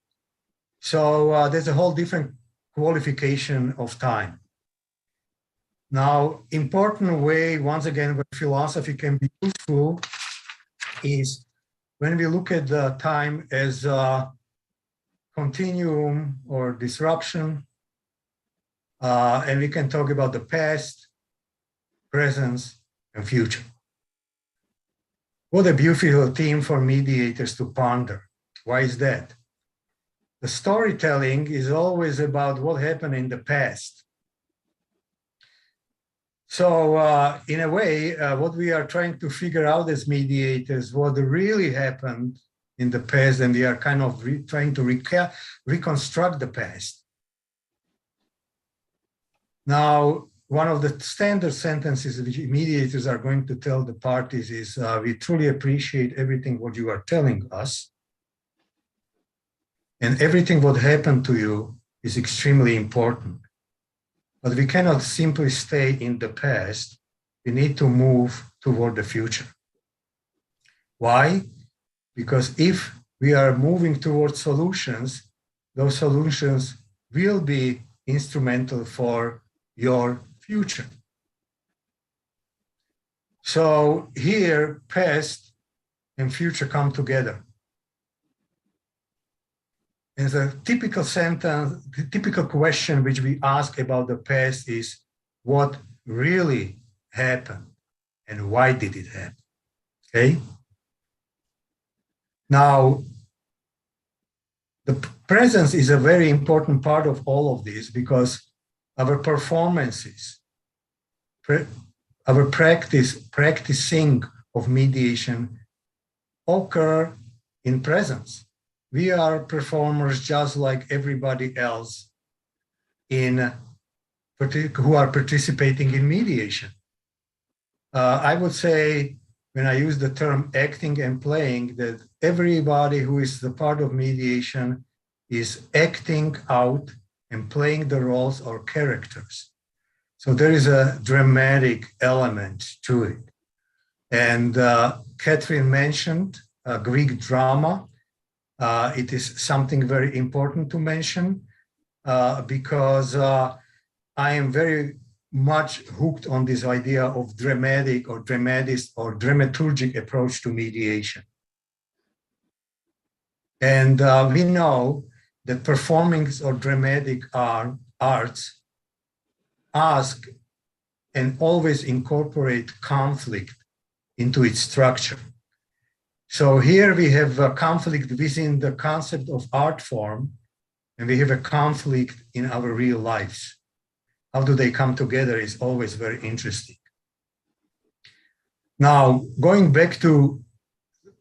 So there's a whole different qualification of time. Now, important way, once again, where philosophy can be useful is when we look at the time as a continuum or disruption, and we can talk about the past, present, and future. What a beautiful theme for mediators to ponder. Why is that? The storytelling is always about what happened in the past. So in a way, what we are trying to figure out as mediators, what really happened in the past, and we are kind of trying to reconstruct the past. Now, one of the standard sentences which mediators are going to tell the parties is, we truly appreciate everything what you are telling us. And everything what happened to you is extremely important. but we cannot simply stay in the past. We need to move toward the future. Why? Because if we are moving towards solutions, those solutions will be instrumental for your future. So here, past and future come together. And the typical sentence, the typical question which we ask about the past is, what really happened and why did it happen? Okay? Now, the presence is a very important part of all of this because our performances, our practicing of mediation occur in presence. We are performers just like everybody else who are participating in mediation. I would say, when I use the term acting and playing, that everybody who is the part of mediation is acting out and playing the roles or characters. So there is a dramatic element to it. And Catherine mentioned Greek drama. It is something very important to mention because I am very much hooked on this idea of dramatic or dramatist or dramaturgic approach to mediation. And we know that performing or dramatic arts ask and always incorporate conflict into its structure. So here we have a conflict within the concept of art form, and we have a conflict in our real lives. How do they come together is always very interesting. Now, going back to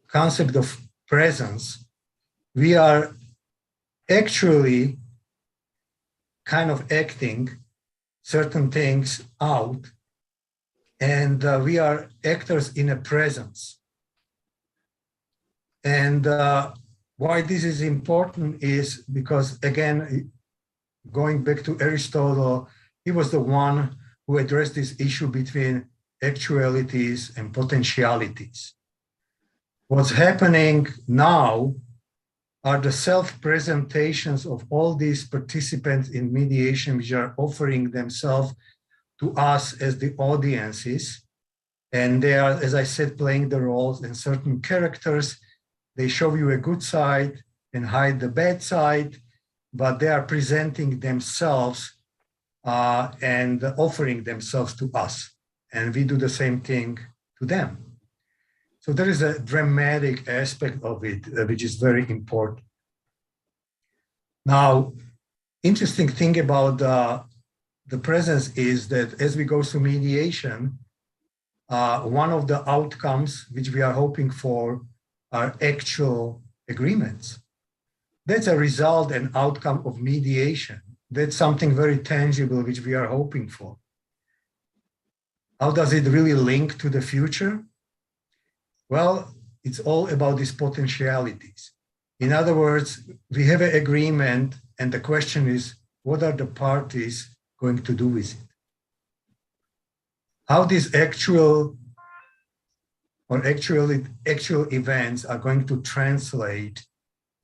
concept of presence, we are actually kind of acting certain things out, and we are actors in a presence. And why this is important is because, again, going back to Aristotle, he was the one who addressed this issue between actualities and potentialities. What's happening now are the self-presentations of all these participants in mediation, which are offering themselves to us as the audiences. And they are, as I said, playing the roles and certain characters. They show you a good side and hide the bad side, but they are presenting themselves and offering themselves to us. And we do the same thing to them. So there is a dramatic aspect of it, which is very important. Now, interesting thing about the presence is that as we go through mediation, one of the outcomes which we are hoping for are actual agreements. That's a result and outcome of mediation. That's something very tangible which we are hoping for. How does it really link to the future? Well, it's all about these potentialities. In other words, we have an agreement, and the question is, what are the parties going to do with it? How these actual events are going to translate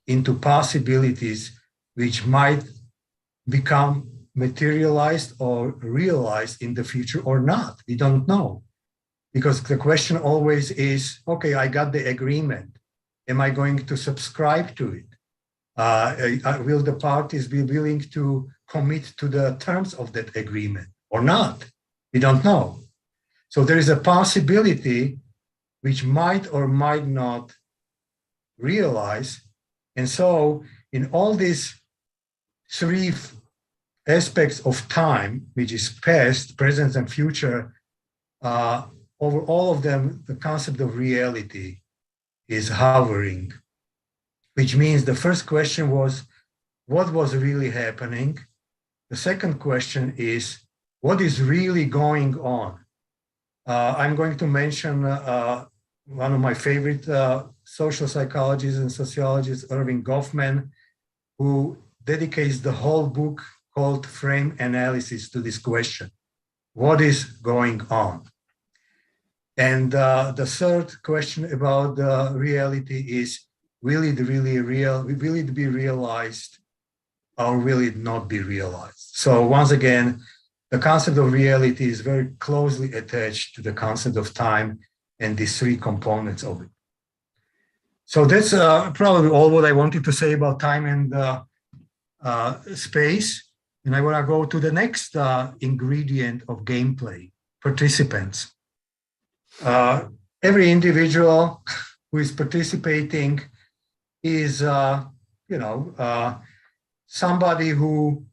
into possibilities which might become materialized or realized in the future or not. We don't know. Because the question always is, okay, I got the agreement. Am I going to subscribe to it? Will the parties be willing to commit to the terms of that agreement or not? We don't know. So there is a possibility which might or might not realize. And so in all these three aspects of time, which is past, present, and future, over all of them, the concept of reality is hovering, which means the first question was, what was really happening? The second question is, what is really going on? I'm going to mention one of my favorite social psychologists and sociologists, Erving Goffman, who dedicates the whole book called frame analysis to this question. What is going on? And the third question about the reality is, will it really will it be realized or will it not be realized? So once again, the concept of reality is very closely attached to the concept of time and these three components of it. So that's probably all what I wanted to say about time and space. And I want to go to the next ingredient of gameplay, participants. Every individual who is participating is, somebody who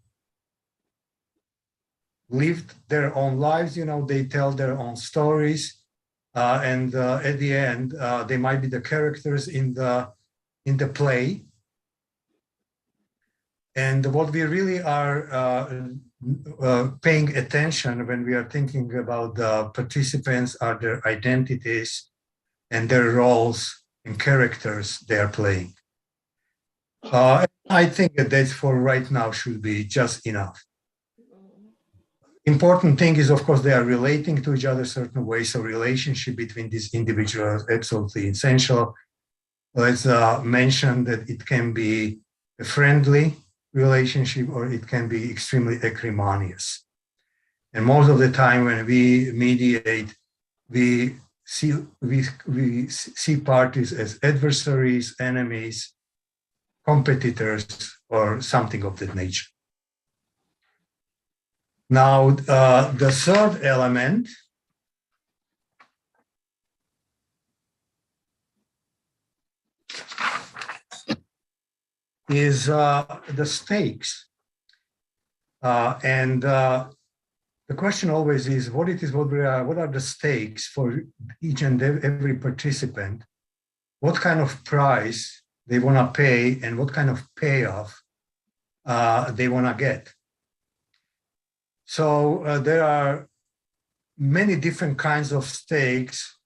lived their own lives. They tell their own stories. And at the end, they might be the characters in the play. And what we really are paying attention when we are thinking about the participants are their identities and their roles and characters they are playing. I think that for right now should be just enough. Important thing is, of course, they are relating to each other certain ways. So relationship between these individuals is absolutely essential. Let's mention that it can be a friendly relationship or it can be extremely acrimonious. And most of the time when we mediate, we see parties as adversaries, enemies, competitors, or something of that nature. Now, the third element is the stakes. And the question always is, what are the stakes for each and every participant? What kind of price they want to pay and what kind of payoff they want to get? So there are many different kinds of stakes.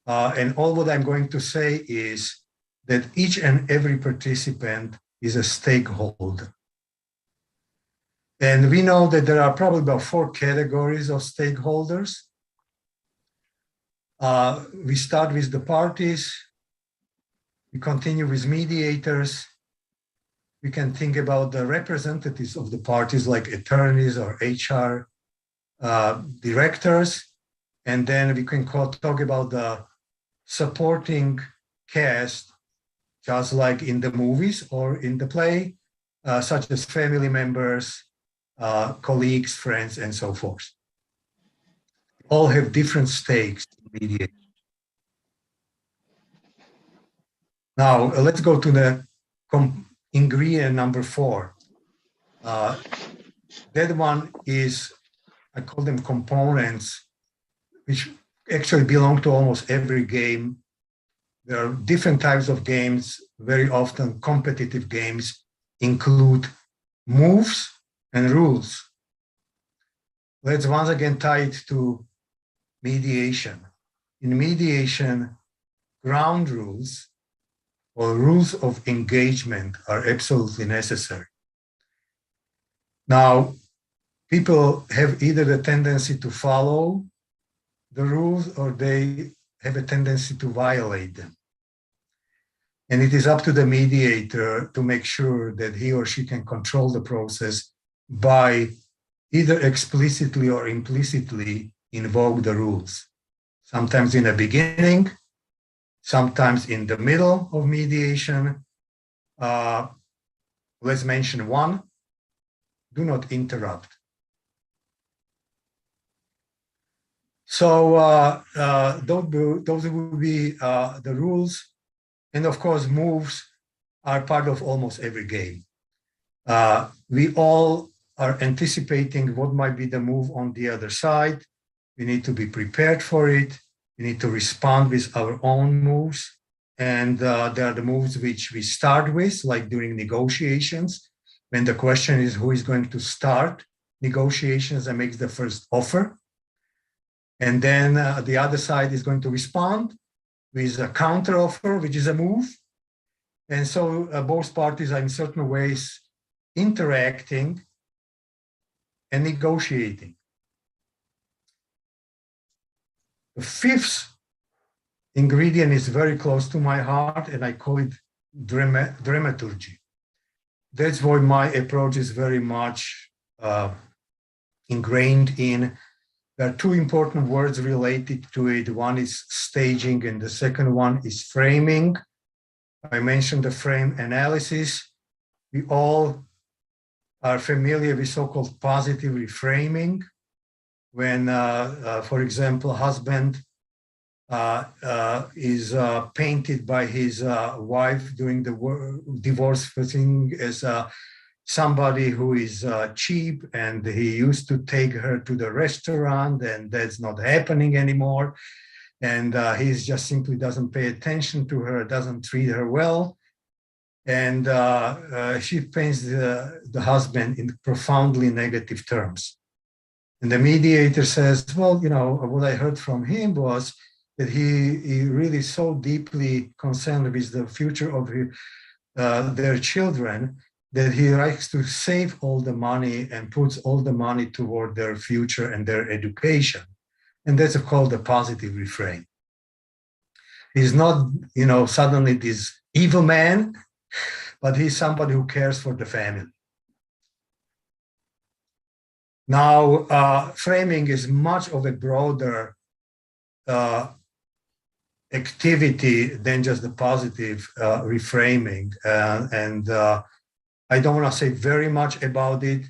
And all what I'm going to say is that each and every participant is a stakeholder. And we know that there are probably about 4 categories of stakeholders. We start with the parties. We continue with mediators. We can think about the representatives of the parties like attorneys or HR directors. And then we can talk about the supporting cast, just like in the movies or in the play, such as family members, colleagues, friends, and so forth. All have different stakes in mediation. Now, let's go to the ingredient number 4. That one is, I call them components, which actually belong to almost every game. There are different types of games. Very often competitive games include moves and rules. Let's once again tie it to mediation. In mediation, ground rules or rules of engagement are absolutely necessary. Now, people have either the tendency to follow the rules or they have a tendency to violate them. And it is up to the mediator to make sure that he or she can control the process by either explicitly or implicitly invoke the rules. Sometimes in the beginning, sometimes in the middle of mediation. Let's mention one: do not interrupt. So those will be the rules. And of course, moves are part of almost every game. We all are anticipating what might be the move on the other side. We need to be prepared for it. We need to respond with our own moves. And there are the moves which we start with, like during negotiations, when the question is who is going to start negotiations and makes the first offer. And then the other side is going to respond with a counter offer, which is a move. And so both parties are in certain ways interacting and negotiating. The fifth ingredient is very close to my heart, and I call it dramaturgy. That's why my approach is very much ingrained in. There are two important words related to it. One is staging, and the second one is framing. I mentioned the frame analysis. We all are familiar with so-called positive reframing. When, for example, husband is painted by his wife during the divorce thing as somebody who is cheap, and he used to take her to the restaurant, and that's not happening anymore. And he just simply doesn't pay attention to her, doesn't treat her well. And she paints the husband in profoundly negative terms. And the mediator says, well, you know, what I heard from him was that he really so deeply concerned with the future of their children that he likes to save all the money and puts all the money toward their future and their education. And that's called the positive refrain. He's not, you know, suddenly this evil man, but he's somebody who cares for the family. Now, framing is much of a broader activity than just the positive reframing. And I don't want to say very much about it,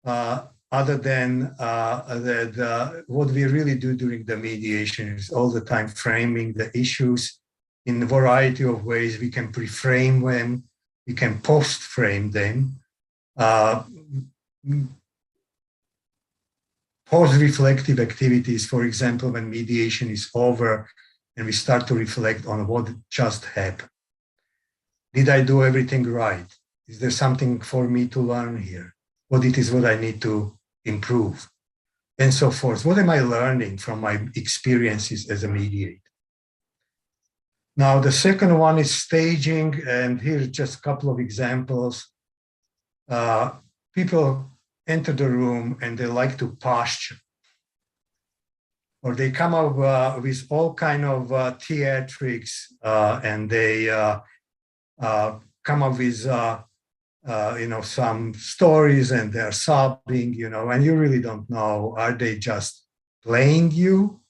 other than that what we really do during the mediation is all the time framing the issues in a variety of ways. We can pre-frame them, we can post-frame them. Post-reflective activities, for example, when mediation is over and we start to reflect on what just happened. Did I do everything right? Is there something for me to learn here? What I need to improve? And so forth. What am I learning from my experiences as a mediator? Now, the second one is staging, and here's just a couple of examples. People enter the room and they like to posture, or they come up with all kind of theatrics, and they come up with you know, some stories, and they're sobbing, you know, and you really don't know, are they just playing you?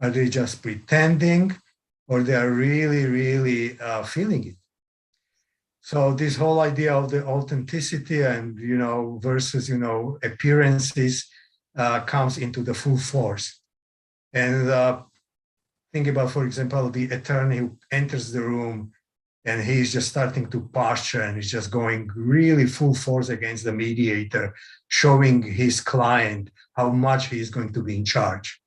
Are they just pretending? Or they are really, really feeling it? So this whole idea of the authenticity and, you know, versus, you know, appearances comes into the full force. And think about, for example, the attorney who enters the room and he's just starting to posture and he's just going really full force against the mediator, showing his client how much he is going to be in charge.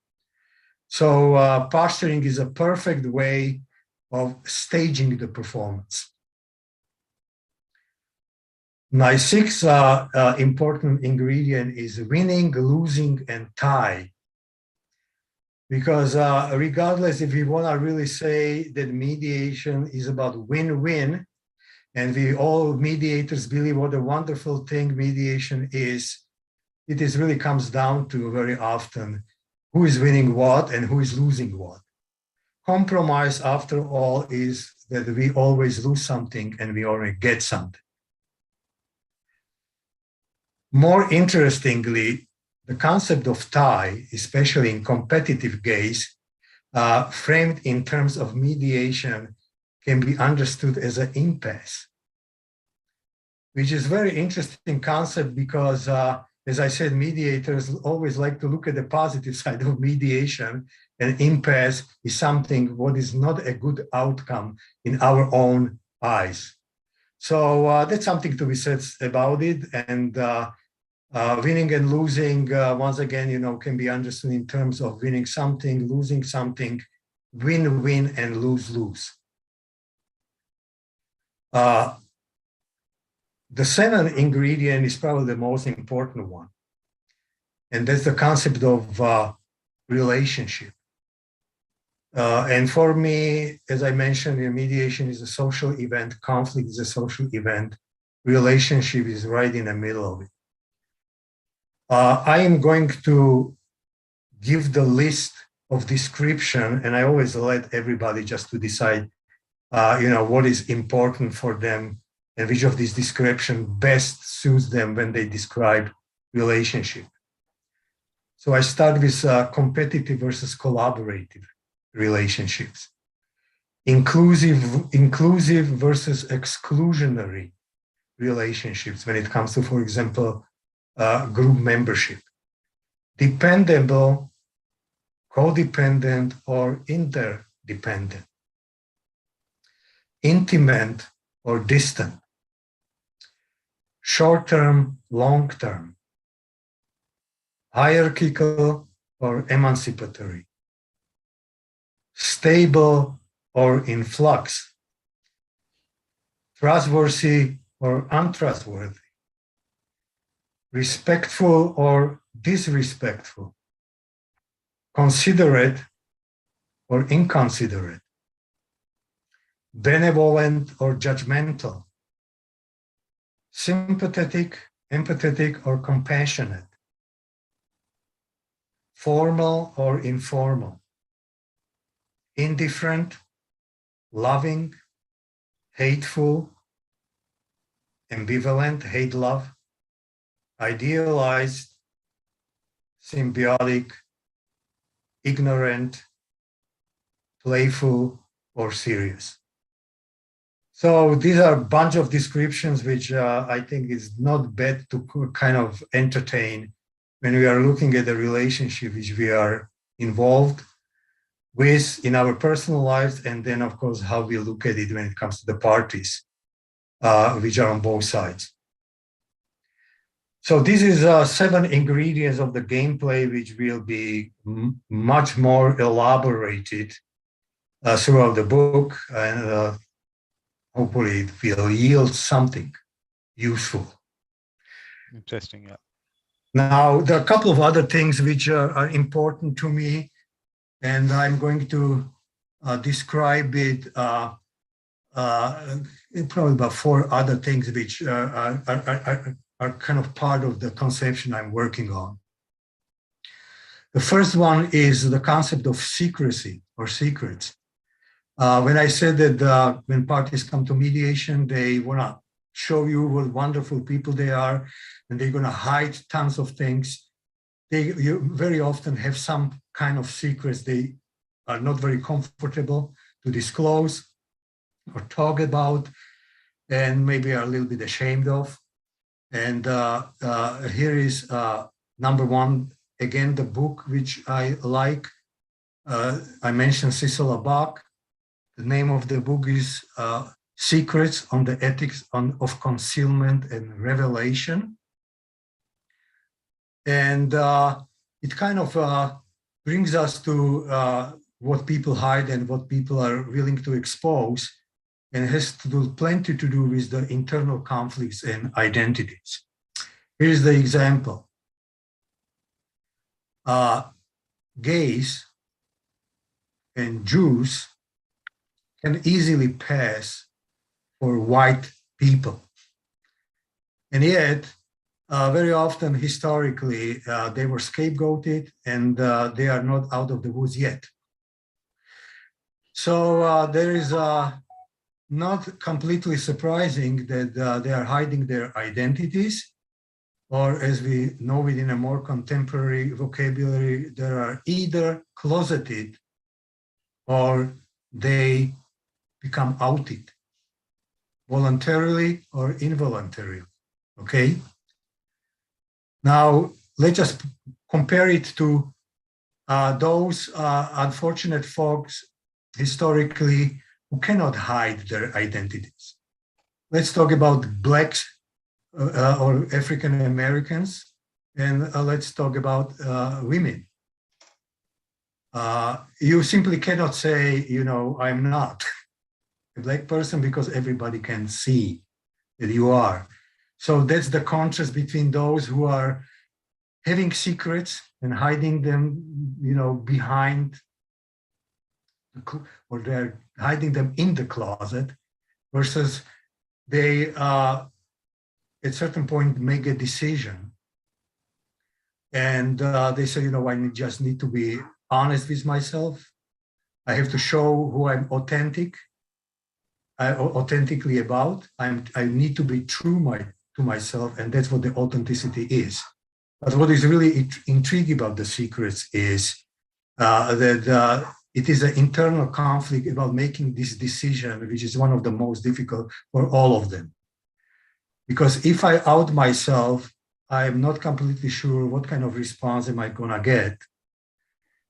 So posturing is a perfect way of staging the performance. My sixth important ingredient is winning, losing, and tie. Because regardless if we want to really say that mediation is about win-win, and we all mediators believe what a wonderful thing mediation is, it is really comes down to very often who is winning what and who is losing what. Compromise, after all, is that we always lose something and we always get something. More interestingly, the concept of tie, especially in competitive case, framed in terms of mediation, can be understood as an impasse, which is a very interesting concept because, as I said, mediators always like to look at the positive side of mediation, and impasse is something what is not a good outcome in our own eyes. So that's something to be said about it. And winning and losing, once again, you know, can be understood in terms of winning something, losing something, win-win and lose-lose. The seventh ingredient is probably the most important one. And that's the concept of relationship. And for me, as I mentioned, mediation is a social event, conflict is a social event, relationship is right in the middle of it. I am going to give the list of description, and I always let everybody just to decide, what is important for them and which of these description best suits them when they describe relationship. So I start with competitive versus collaborative relationships, inclusive versus exclusionary relationships when it comes to, for example, group membership, dependable, codependent, or interdependent, intimate or distant, short-term, long-term, hierarchical or emancipatory, stable or in flux, trustworthy or untrustworthy, respectful or disrespectful, considerate or inconsiderate, benevolent or judgmental, sympathetic, empathetic, or compassionate, formal or informal, indifferent, loving, hateful, ambivalent, hate, love, idealized, symbiotic, ignorant, playful, or serious. So these are a bunch of descriptions which I think is not bad to kind of entertain when we are looking at the relationship which we are involved with in our personal lives, and then of course how we look at it when it comes to the parties which are on both sides. So this is 7 ingredients of the gameplay which will be much more elaborated throughout the book, and hopefully it will yield something useful. Interesting, yeah. Now, there are a couple of other things which are important to me, and I'm going to describe it, probably about 4 other things which are kind of part of the conception I'm working on. The first one is the concept of secrecy or secrets. When I said that when parties come to mediation, they want to show you what wonderful people they are, and they're going to hide tons of things. You very often have some kind of secrets they are not very comfortable to disclose or talk about, and maybe are a little bit ashamed of. And here is number 1, again, the book which I like. I mentioned Cecil Bach. The name of the book is Secrets on the Ethics of Concealment and Revelation. And it kind of brings us to what people hide and what people are willing to expose, and has to do plenty to do with the internal conflicts and identities. Here's the example. Gays and Jews can easily pass for white people. And yet, very often historically, they were scapegoated, and they are not out of the woods yet. So there is not completely surprising that they are hiding their identities, or as we know it in a more contemporary vocabulary, they are either closeted or they become outed, voluntarily or involuntarily, okay? Now, let's just compare it to those unfortunate folks historically who cannot hide their identities. Let's talk about Blacks or African Americans, and let's talk about women. You simply cannot say, I'm not a Black person, because everybody can see that you are. So that's the contrast between those who are having secrets and hiding them, behind, or they're hiding them in the closet, versus they, at a certain point, make a decision And they say, I just need to be honest with myself. I have to show who I'm authentically about. I need to be true to myself, and that's what the authenticity is. But what is really intriguing about the secrets is that it is an internal conflict about making this decision, which is one of the most difficult for all of them. Because if I out myself, I'm not completely sure what kind of response am I gonna get.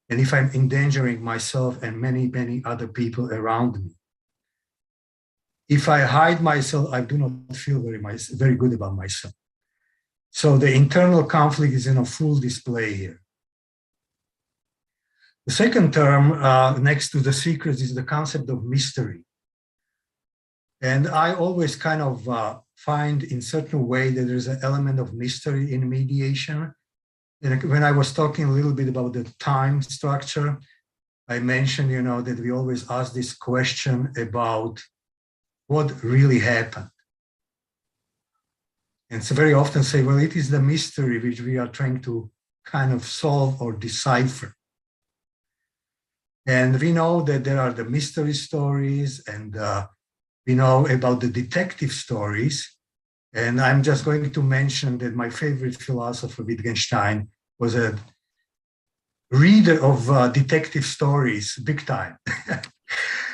And if I'm endangering myself and many, many other people around me. If I hide myself, I do not feel very good about myself. So the internal conflict is in a full display here. The second term next to the secrets is the concept of mystery. And I always kind of find in certain way that there's an element of mystery in mediation. And when I was talking a little bit about the time structure, I mentioned, that we always ask this question about what really happened. And so very often say, well, it is the mystery which we are trying to kind of solve or decipher. And we know that there are the mystery stories, and we know about the detective stories. And I'm just going to mention that my favorite philosopher, Wittgenstein, was a reader of detective stories, big time.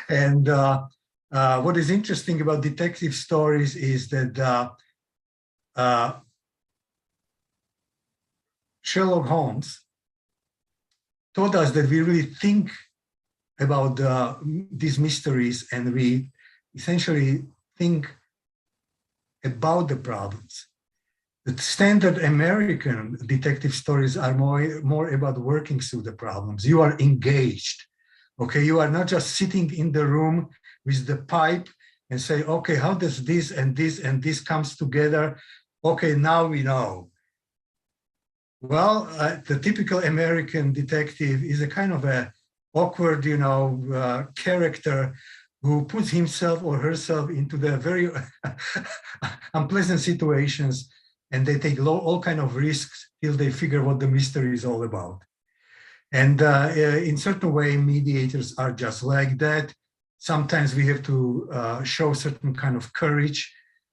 And what is interesting about detective stories is that Sherlock Holmes taught us that we really think about these mysteries, and we essentially think about the problems. The standard American detective stories are more about working through the problems. You are engaged, okay? You are not just sitting in the room with the pipe and say, okay, how does this and this and this comes together? Okay, now we know. Well, the typical American detective is a kind of a awkward, character who puts himself or herself into the very unpleasant situations, and they take all kind of risks till they figure what the mystery is all about. And in certain way, mediators are just like that. Sometimes we have to show certain kind of courage,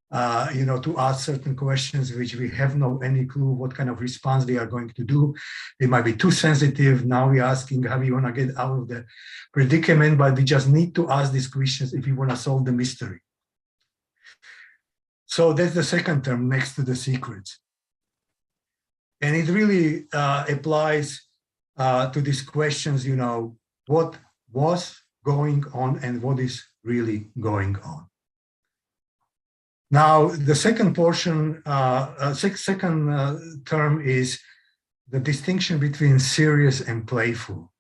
to ask certain questions which we have any clue what kind of response they are going to do. They might be too sensitive. Now we're asking how we want to get out of the predicament, but we just need to ask these questions if we want to solve the mystery. So that's the second term next to the secrets. And it really applies to these questions, what was going on and what is really going on. Now, the second portion, second term is the distinction between serious and playful.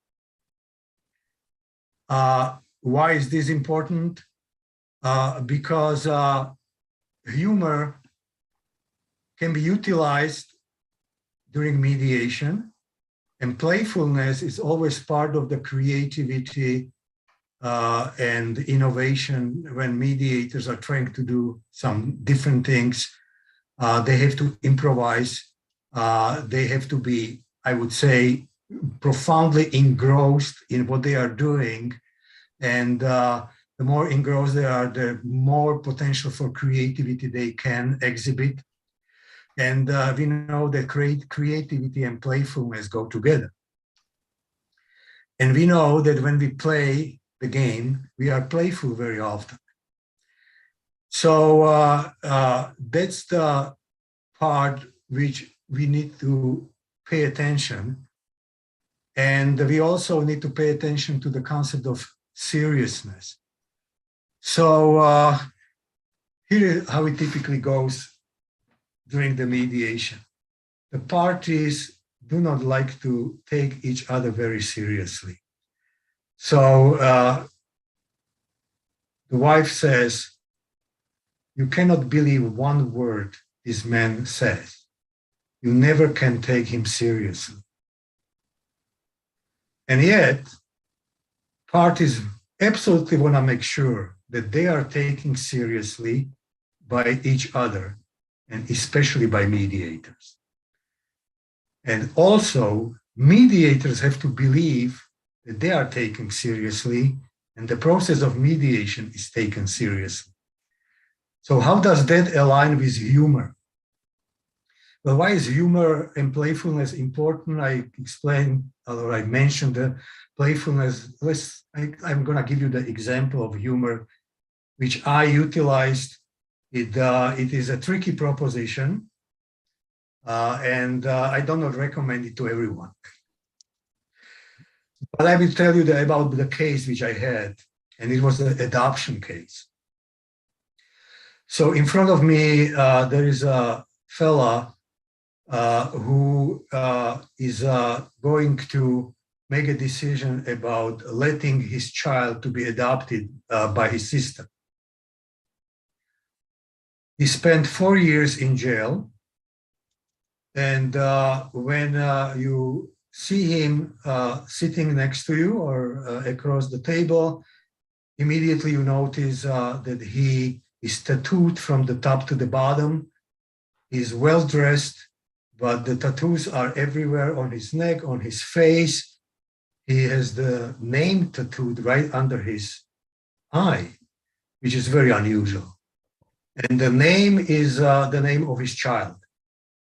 Why is this important? Because humor can be utilized during mediation, and playfulness is always part of the creativity and innovation. When mediators are trying to do some different things, they have to improvise. They have to be, I would say, profoundly engrossed in what they are doing. And the more engrossed they are, the more potential for creativity they can exhibit. And we know that creativity and playfulness go together. And we know that when we play the game, we are playful very often. So that's the part which we need to pay attention. And we also need to pay attention to the concept of seriousness. So here is how it typically goes during the mediation. The parties do not like to take each other very seriously. So the wife says, you cannot believe one word this man says. You never can take him seriously. And yet, parties absolutely want to make sure that they are taken seriously by each other, and especially by mediators. And also, mediators have to believe that they are taken seriously and the process of mediation is taken seriously. So how does that align with humor? Well, why is humor and playfulness important? I explained, or I mentioned the playfulness. I'm going to give you the example of humor, which I utilized. It is a tricky proposition, and I do not recommend it to everyone. But I will tell you about the case which I had, and it was the adoption case. So in front of me, there is a fella who is going to make a decision about letting his child to be adopted by his sister. He spent 4 years in jail. And when you see him sitting next to you or across the table, immediately you notice that he is tattooed from the top to the bottom. He's well dressed, but the tattoos are everywhere on his neck, on his face. He has the name tattooed right under his eye, which is very unusual. And the name is the name of his child.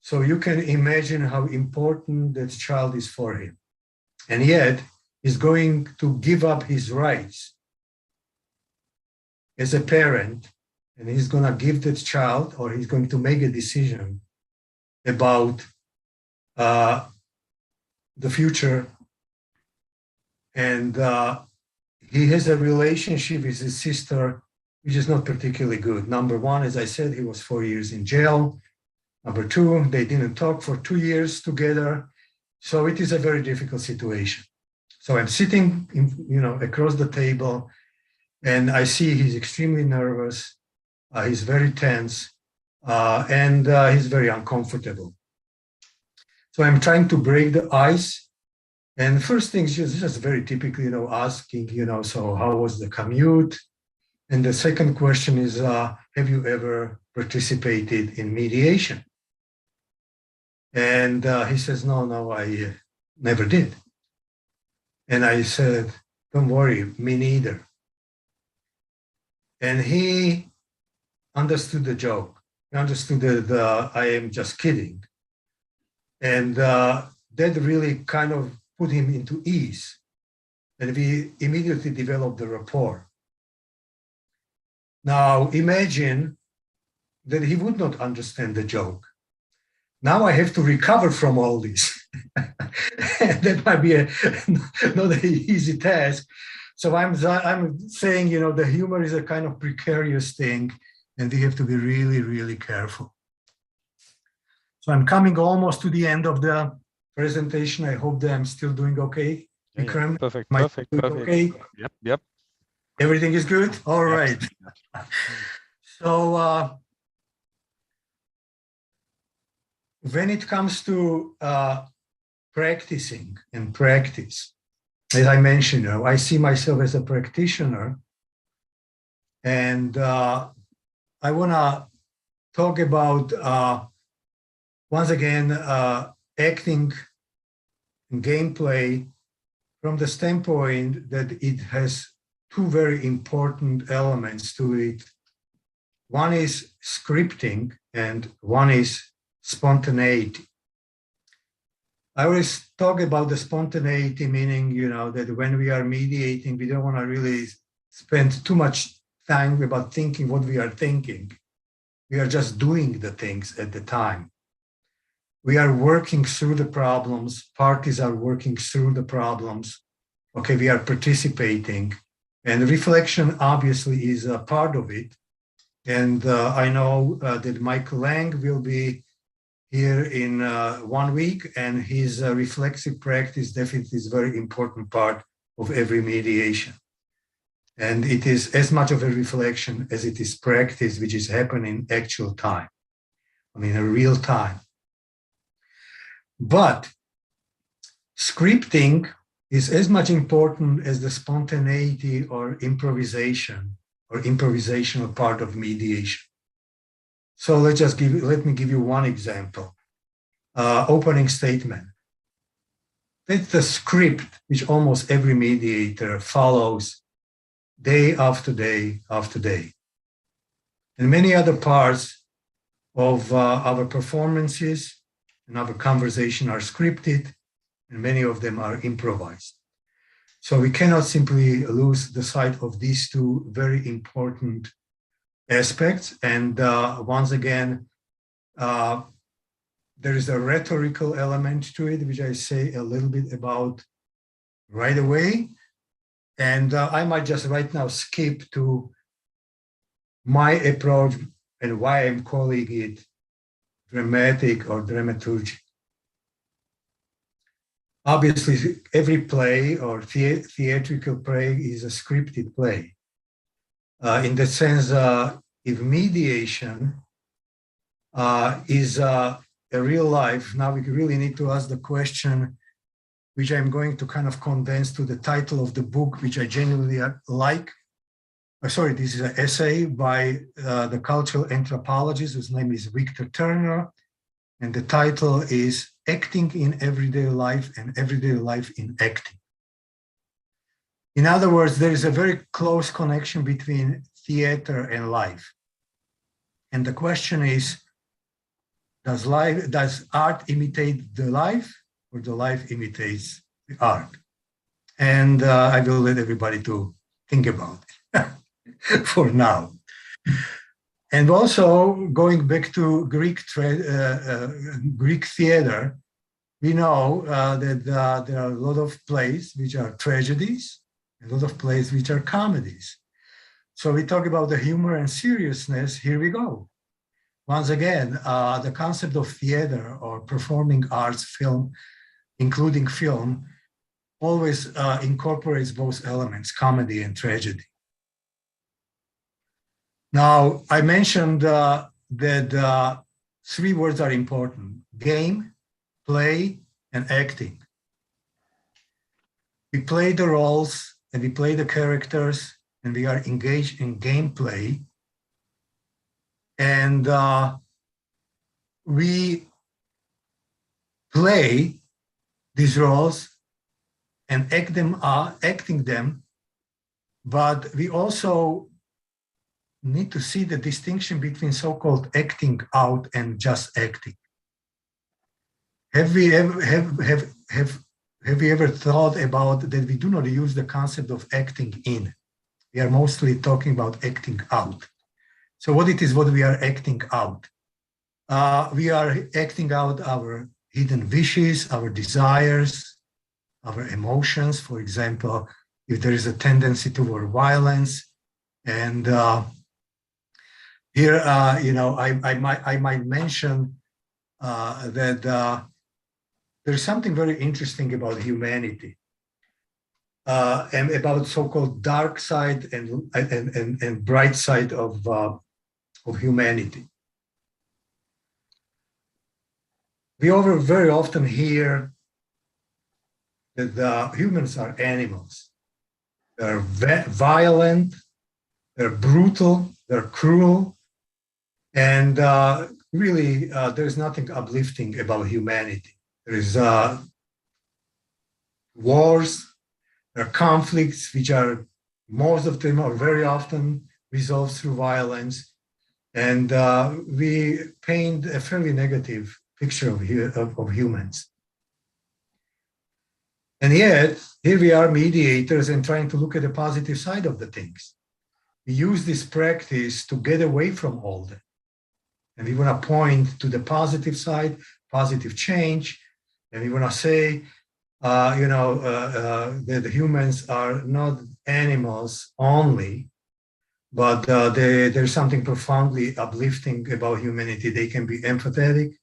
So you can imagine how important that child is for him. And yet, he's going to give up his rights as a parent, and he's going to give that child, or he's going to make a decision about the future. And he has a relationship with his sister, which is not particularly good. Number one, as I said, he was 4 years in jail. Number two, they didn't talk for 2 years together. So it is a very difficult situation. So I'm sitting, across the table, and I see he's extremely nervous. He's very tense, and he's very uncomfortable. So I'm trying to break the ice. And first thing is just very typically, asking, so how was the commute? And the second question is, have you ever participated in mediation? And he says, no, I never did. And I said, don't worry, me neither. And he understood the joke. He understood that I am just kidding. And that really kind of put him into ease. And we immediately developed a rapport. Now, imagine that he would not understand the joke. Now I have to recover from all this. That might be not an easy task. So I'm saying, the humor is a kind of precarious thing, and we have to be really, really careful. So I'm coming almost to the end of the presentation. I hope that I'm still doing okay. Vikram, perfect. Okay? Yep. Everything is good? All right. So when it comes to practicing and practice, as I mentioned, I see myself as a practitioner, and I want to talk about, once again, acting and gameplay from the standpoint that it has two very important elements to it. One is scripting and one is spontaneity. I always talk about the spontaneity, meaning, that when we are mediating, we don't want to really spend too much time about thinking what we are thinking. We are just doing the things at the time. We are working through the problems. Parties are working through the problems. Okay, we are participating. And reflection obviously is a part of it. And I know that Michael Lang will be here in 1 week, and his reflexive practice definitely is a very important part of every mediation. And it is as much of a reflection as it is practice, which is happening in actual time, in real time. But scripting is as much important as the spontaneity or improvisation or improvisational part of mediation. So let me give you one example. opening statement. That's the script which almost every mediator follows day after day after day. And many other parts of our performances and our conversation are scripted, and many of them are improvised. So we cannot simply lose the sight of these two very important aspects. And once again, there is a rhetorical element to it, which I say a little bit about right away. And I might just right now skip to my approach and why I'm calling it dramatic or dramaturgy. Obviously, every play or theatrical play is a scripted play. In the sense, if mediation is a real life, now we really need to ask the question, which I'm going to kind of condense to the title of the book, which I genuinely like. Sorry, this is an essay by the cultural anthropologist, whose name is Victor Turner, and the title is Acting in Everyday Life and Everyday Life in Acting. In other words, there is a very close connection between theater and life. And the question is, does art imitate the life, or the life imitates the art? And I will let everybody to think about it for now. And also, going back to Greek theater, we know that there are a lot of plays which are tragedies, and a lot of plays which are comedies. So we talk about the humor and seriousness, here we go. Once again, the concept of theater or performing arts, film, including film, always incorporates both elements, comedy and tragedy. Now, I mentioned that three words are important: game, play, and acting. We play the roles and we play the characters and we are engaged in gameplay. And we play these roles and acting them, but we also need to see the distinction between so-called acting out and just acting. Have we ever thought about that we do not use the concept of acting in? We are mostly talking about acting out. So what we are acting out? We are acting out our hidden wishes, our desires, our emotions. For example, if there is a tendency toward violence, and here, I might mention that there's something very interesting about humanity and about so-called dark side and bright side of humanity. We very often hear that humans are animals. They're violent, they're brutal, they're cruel, and really there's nothing uplifting about humanity. There is wars, there are conflicts, which are, most of them are very often resolved through violence, and we paint a fairly negative picture of humans. And yet, here we are mediators and trying to look at the positive side of the things. We use this practice to get away from all that. And we want to point to the positive side, positive change, and we want to say, that the humans are not animals only, but there's something profoundly uplifting about humanity. They can be empathetic,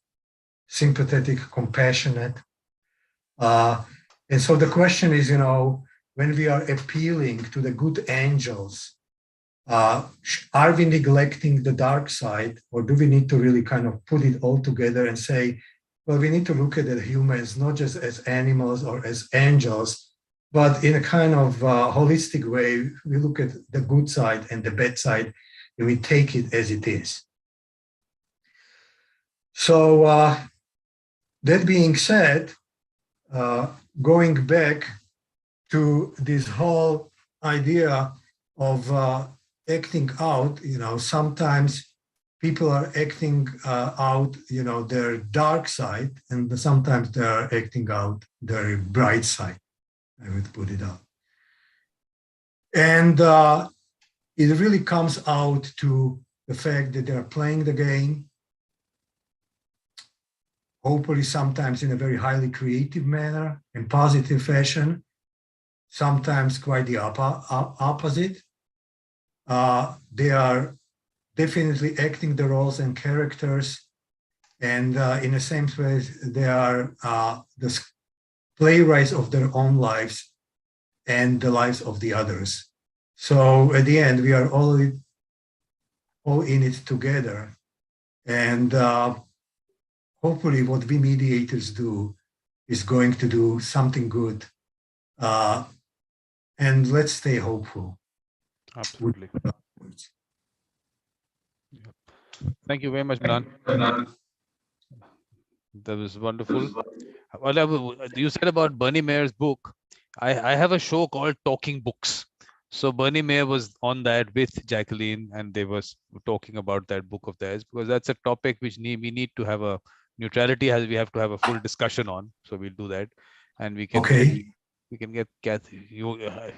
sympathetic, compassionate. And so the question is, when we are appealing to the good angels, are we neglecting the dark side, or do we need to really kind of put it all together and say, well, we need to look at the humans not just as animals or as angels, but in a kind of holistic way. We look at the good side and the bad side, and we take it as it is. So That being said, going back to this whole idea of acting out, sometimes people are acting out, their dark side, and sometimes they are acting out their bright side, I would put it out. And it really comes out to the fact that they're playing the game, hopefully sometimes in a very highly creative manner and positive fashion, sometimes quite the opposite. They are definitely acting the roles and characters, and in the same way, they are the playwrights of their own lives and the lives of the others. So at the end, we are all in it together, and hopefully what we mediators do is going to do something good, and let's stay hopeful. Absolutely. Thank you very much, Milan. That was wonderful. Well, you said about Bernie Mayor's book. I have a show called Talking Books. So Bernie Mayor was on that with Jacqueline, and they was talking about that book of theirs, because that's a topic which we need to have a neutrality, as we have to have a full discussion on. So we'll do that, and we can get Kathy.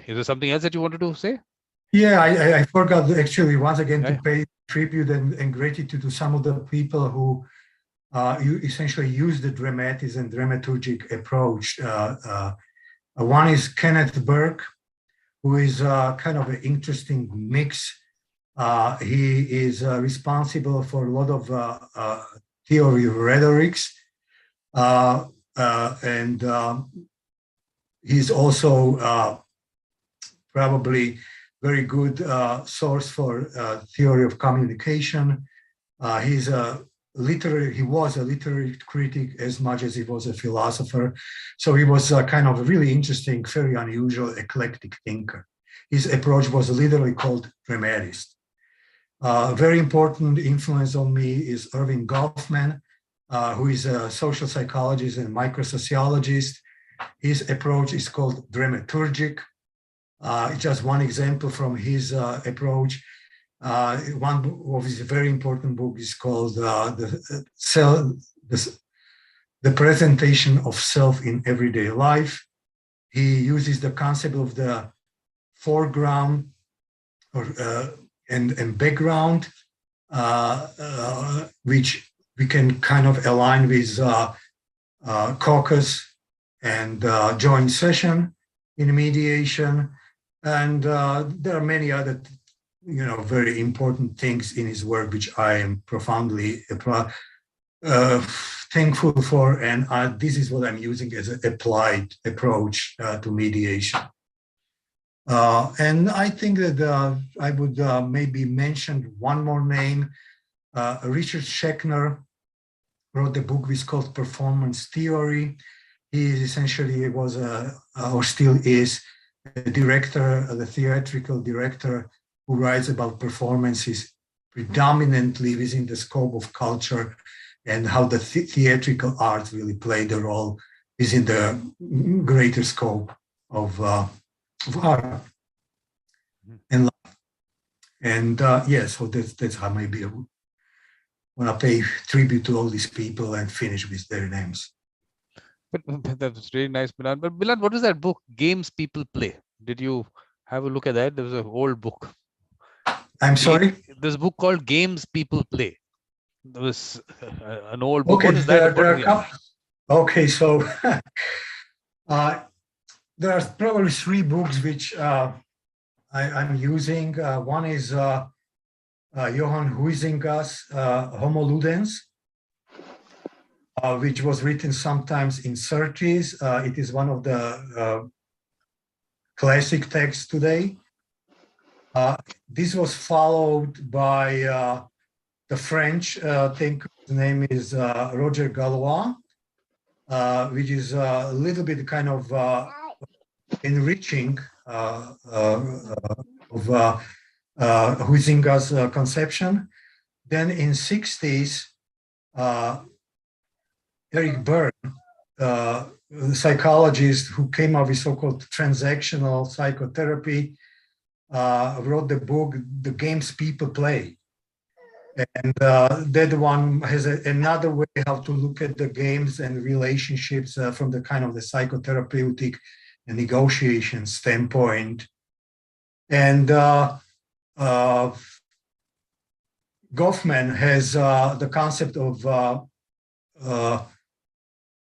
Is there something else that you wanted to say? Yeah, I forgot actually once again to pay tribute and gratitude to some of the people who you essentially use the dramatic and dramaturgic approach. One is Kenneth Burke, who is kind of an interesting mix. He is responsible for a lot of theory of rhetorics, and he's also probably very good source for theory of communication. He was a literary critic as much as he was a philosopher. So he was kind of a really interesting, very unusual, eclectic thinker. His approach was literally called dramatist. Very important influence on me is Irving Goffman, who is a social psychologist and microsociologist. His approach is called dramaturgic. Just one example from his approach. One of his very important book is called The Presentation of Self in Everyday Life. He uses the concept of the foreground and background, which we can kind of align with caucus and joint session in mediation. And there are many other very important things in his work, which I am profoundly thankful for. And this is what I'm using as an applied approach to mediation. And I think that I would maybe mention one more name. Richard Schechner wrote a book which is called Performance Theory. He essentially was or still is a director, the theatrical director, who writes about performances predominantly within the scope of culture and how the theatrical arts really play the role within the greater scope of art and life. And so that's how maybe I want to pay tribute to all these people and finish with their names. But that was really nice, Milan. But Milan, what is that book, Games People Play? Did you have a look at that? There was an old book. I'm sorry? There's a book called Games People Play. There was an old book. Okay, what is that? Okay, so there are probably three books which I'm using. One is Johann Huizinga's Homo Ludens, which was written sometimes in 30s. It is one of the classic texts today. This was followed by the French thinker. His name is Roger Gallois, which is a little bit kind of enriching of Huizinga's conception. Then in 60s, Eric Berne, the psychologist who came up with so-called transactional psychotherapy, wrote the book, The Games People Play. And that one has another way how to look at the games and relationships from the kind of the psychotherapeutic and negotiation standpoint. And Goffman has the concept of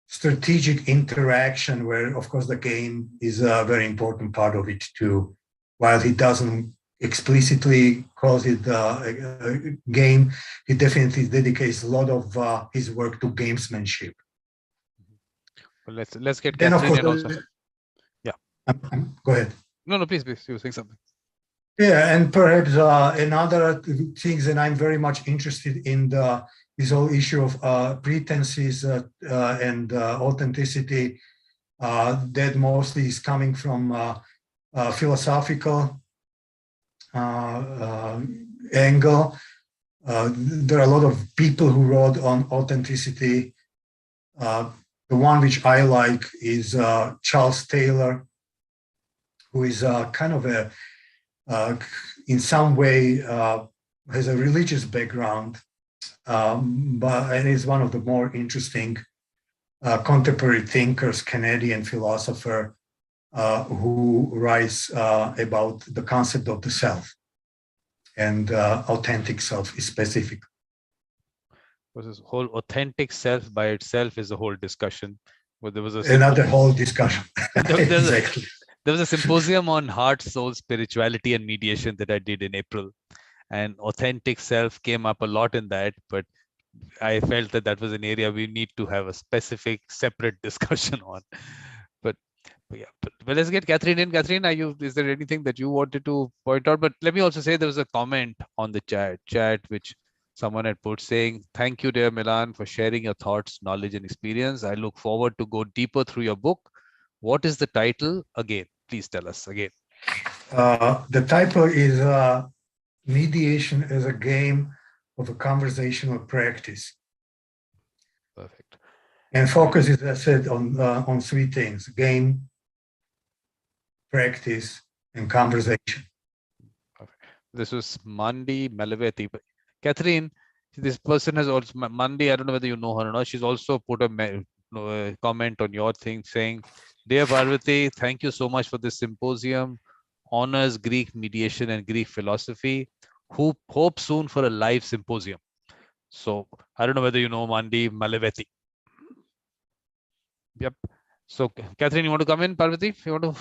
strategic interaction, where, of course, the game is a very important part of it too. While he doesn't explicitly calls it a game, he definitely dedicates a lot of his work to gamesmanship. Well, let's get Then, Catherine of in course, also. Yeah. Go ahead. No, please, you were saying something. Yeah, and perhaps another things that I'm very much interested in this whole issue of pretenses and authenticity that mostly is coming from philosophical angle. There are a lot of people who wrote on authenticity. The one which I like is Charles Taylor, who is kind of a in some way has a religious background, and is one of the more interesting contemporary thinkers, Canadian philosopher, who writes about the concept of the self and authentic self is specific. Because this whole authentic self by itself is a whole discussion. But there was another whole discussion. Exactly. There was a symposium on heart, soul, spirituality, and mediation that I did in April. And authentic self came up a lot in that, but I felt that that was an area we need to have a specific, separate discussion on. But yeah, but let's get Catherine in. Catherine, is there anything that you wanted to point out? But let me also say there was a comment on the chat which someone had put saying, "Thank you, dear Milan, for sharing your thoughts, knowledge, and experience. I look forward to go deeper through your book. What is the title again? Please tell us again." The title is Mediation as a Game of a Conversational Practice. Perfect. And focus is, as I said, on three things: game, practice, and conversation. Perfect. This was Mandi Malaveti. Catherine, this person has also, Mandi, I don't know whether you know her or not. She's also put a comment on your thing saying, "Dear Parvati, thank you so much for this symposium. Honors Greek mediation and Greek philosophy. Hope soon for a live symposium." So I don't know whether you know Mandi Malaveti. Yep. So Catherine, you want to come in? Parvati, you want to?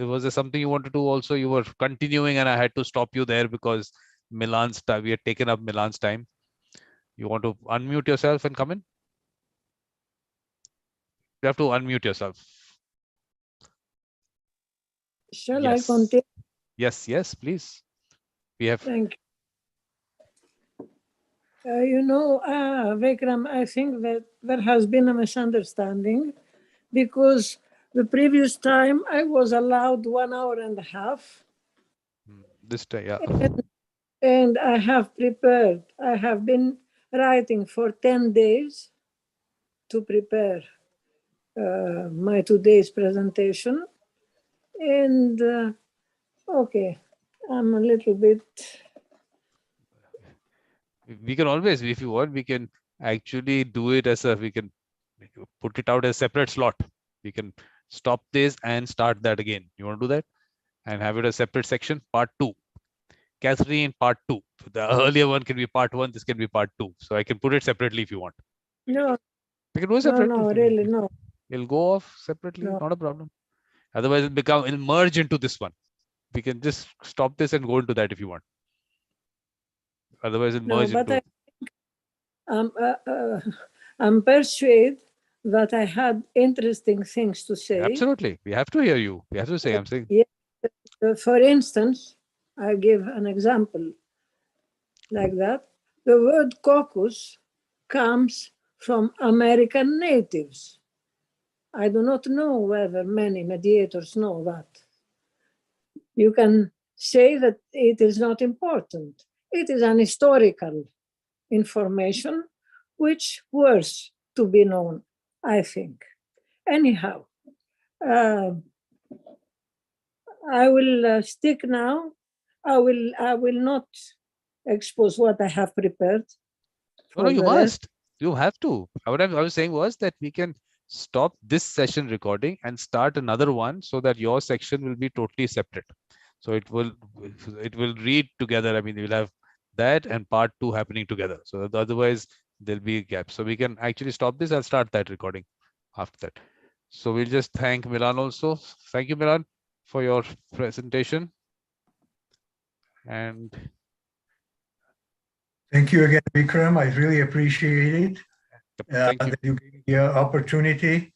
Was there something you wanted to also? You were continuing and I had to stop you there because Milan's time, we had taken up Milan's time. You want to unmute yourself and come in? You have to unmute yourself. Shall I continue? Yes, please. We have. Thank you. Vikram, I think that there has been a misunderstanding because the previous time I was allowed 1 hour and a half. This time, yeah. And I have prepared. I have been writing for 10 days to prepare my today's presentation. And okay, I'm a little bit. We can always, if you want, we can actually do it as we can put it out as a separate slot. We can stop this and start that again. You want to do that? And have it a separate section, part 2. Catherine, part 2. The earlier one can be part 1. This can be part 2. So I can put it separately if you want. No. We can do it separately. No, really, no. It'll go off separately. No. Not a problem. Otherwise, it'll merge into this one. We can just stop this and go into that if you want. Otherwise, it'll merge into. I'm persuaded that I had interesting things to say. Absolutely. We have to hear you. We have to say, I'm saying. Yeah. For instance, I give an example like that. The word caucus comes from American natives. I do not know whether many mediators know that. You can say that it is not important. It is an historical information which was to be known, I think. Anyhow, I will stick now. I will not expose what I have prepared. No, you for the rest. must. You have to. What I was saying was that we can stop this session recording and start another one so that your section will be totally separate. So it will read together. I mean, we'll have that and part 2 happening together. So that otherwise there'll be a gap. So we can actually stop this. I'll start that recording after that. So we'll just thank Milan also. Thank you, Milan, for your presentation. And Thank you again, Vikram. I really appreciate it. thank you. That you gave me the opportunity.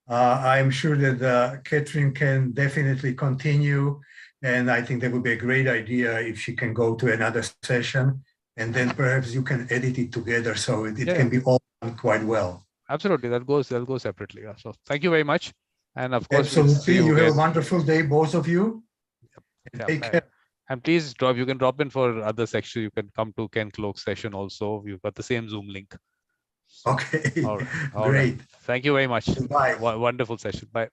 I'm sure that Catherine can definitely continue. And I think that would be a great idea if she can go to another session, and then perhaps you can edit it together so it can be all done quite well. Absolutely, that goes separately. Yeah. So thank you very much, and of course, Absolutely. we'll see you again. have a wonderful day, both of you. Yeah, Take care. and please drop. You can drop in for other section. You can come to Ken Cloke session also. You've got the same Zoom link. Okay. All right. Great. Thank you very much. Bye. Wonderful session. Bye.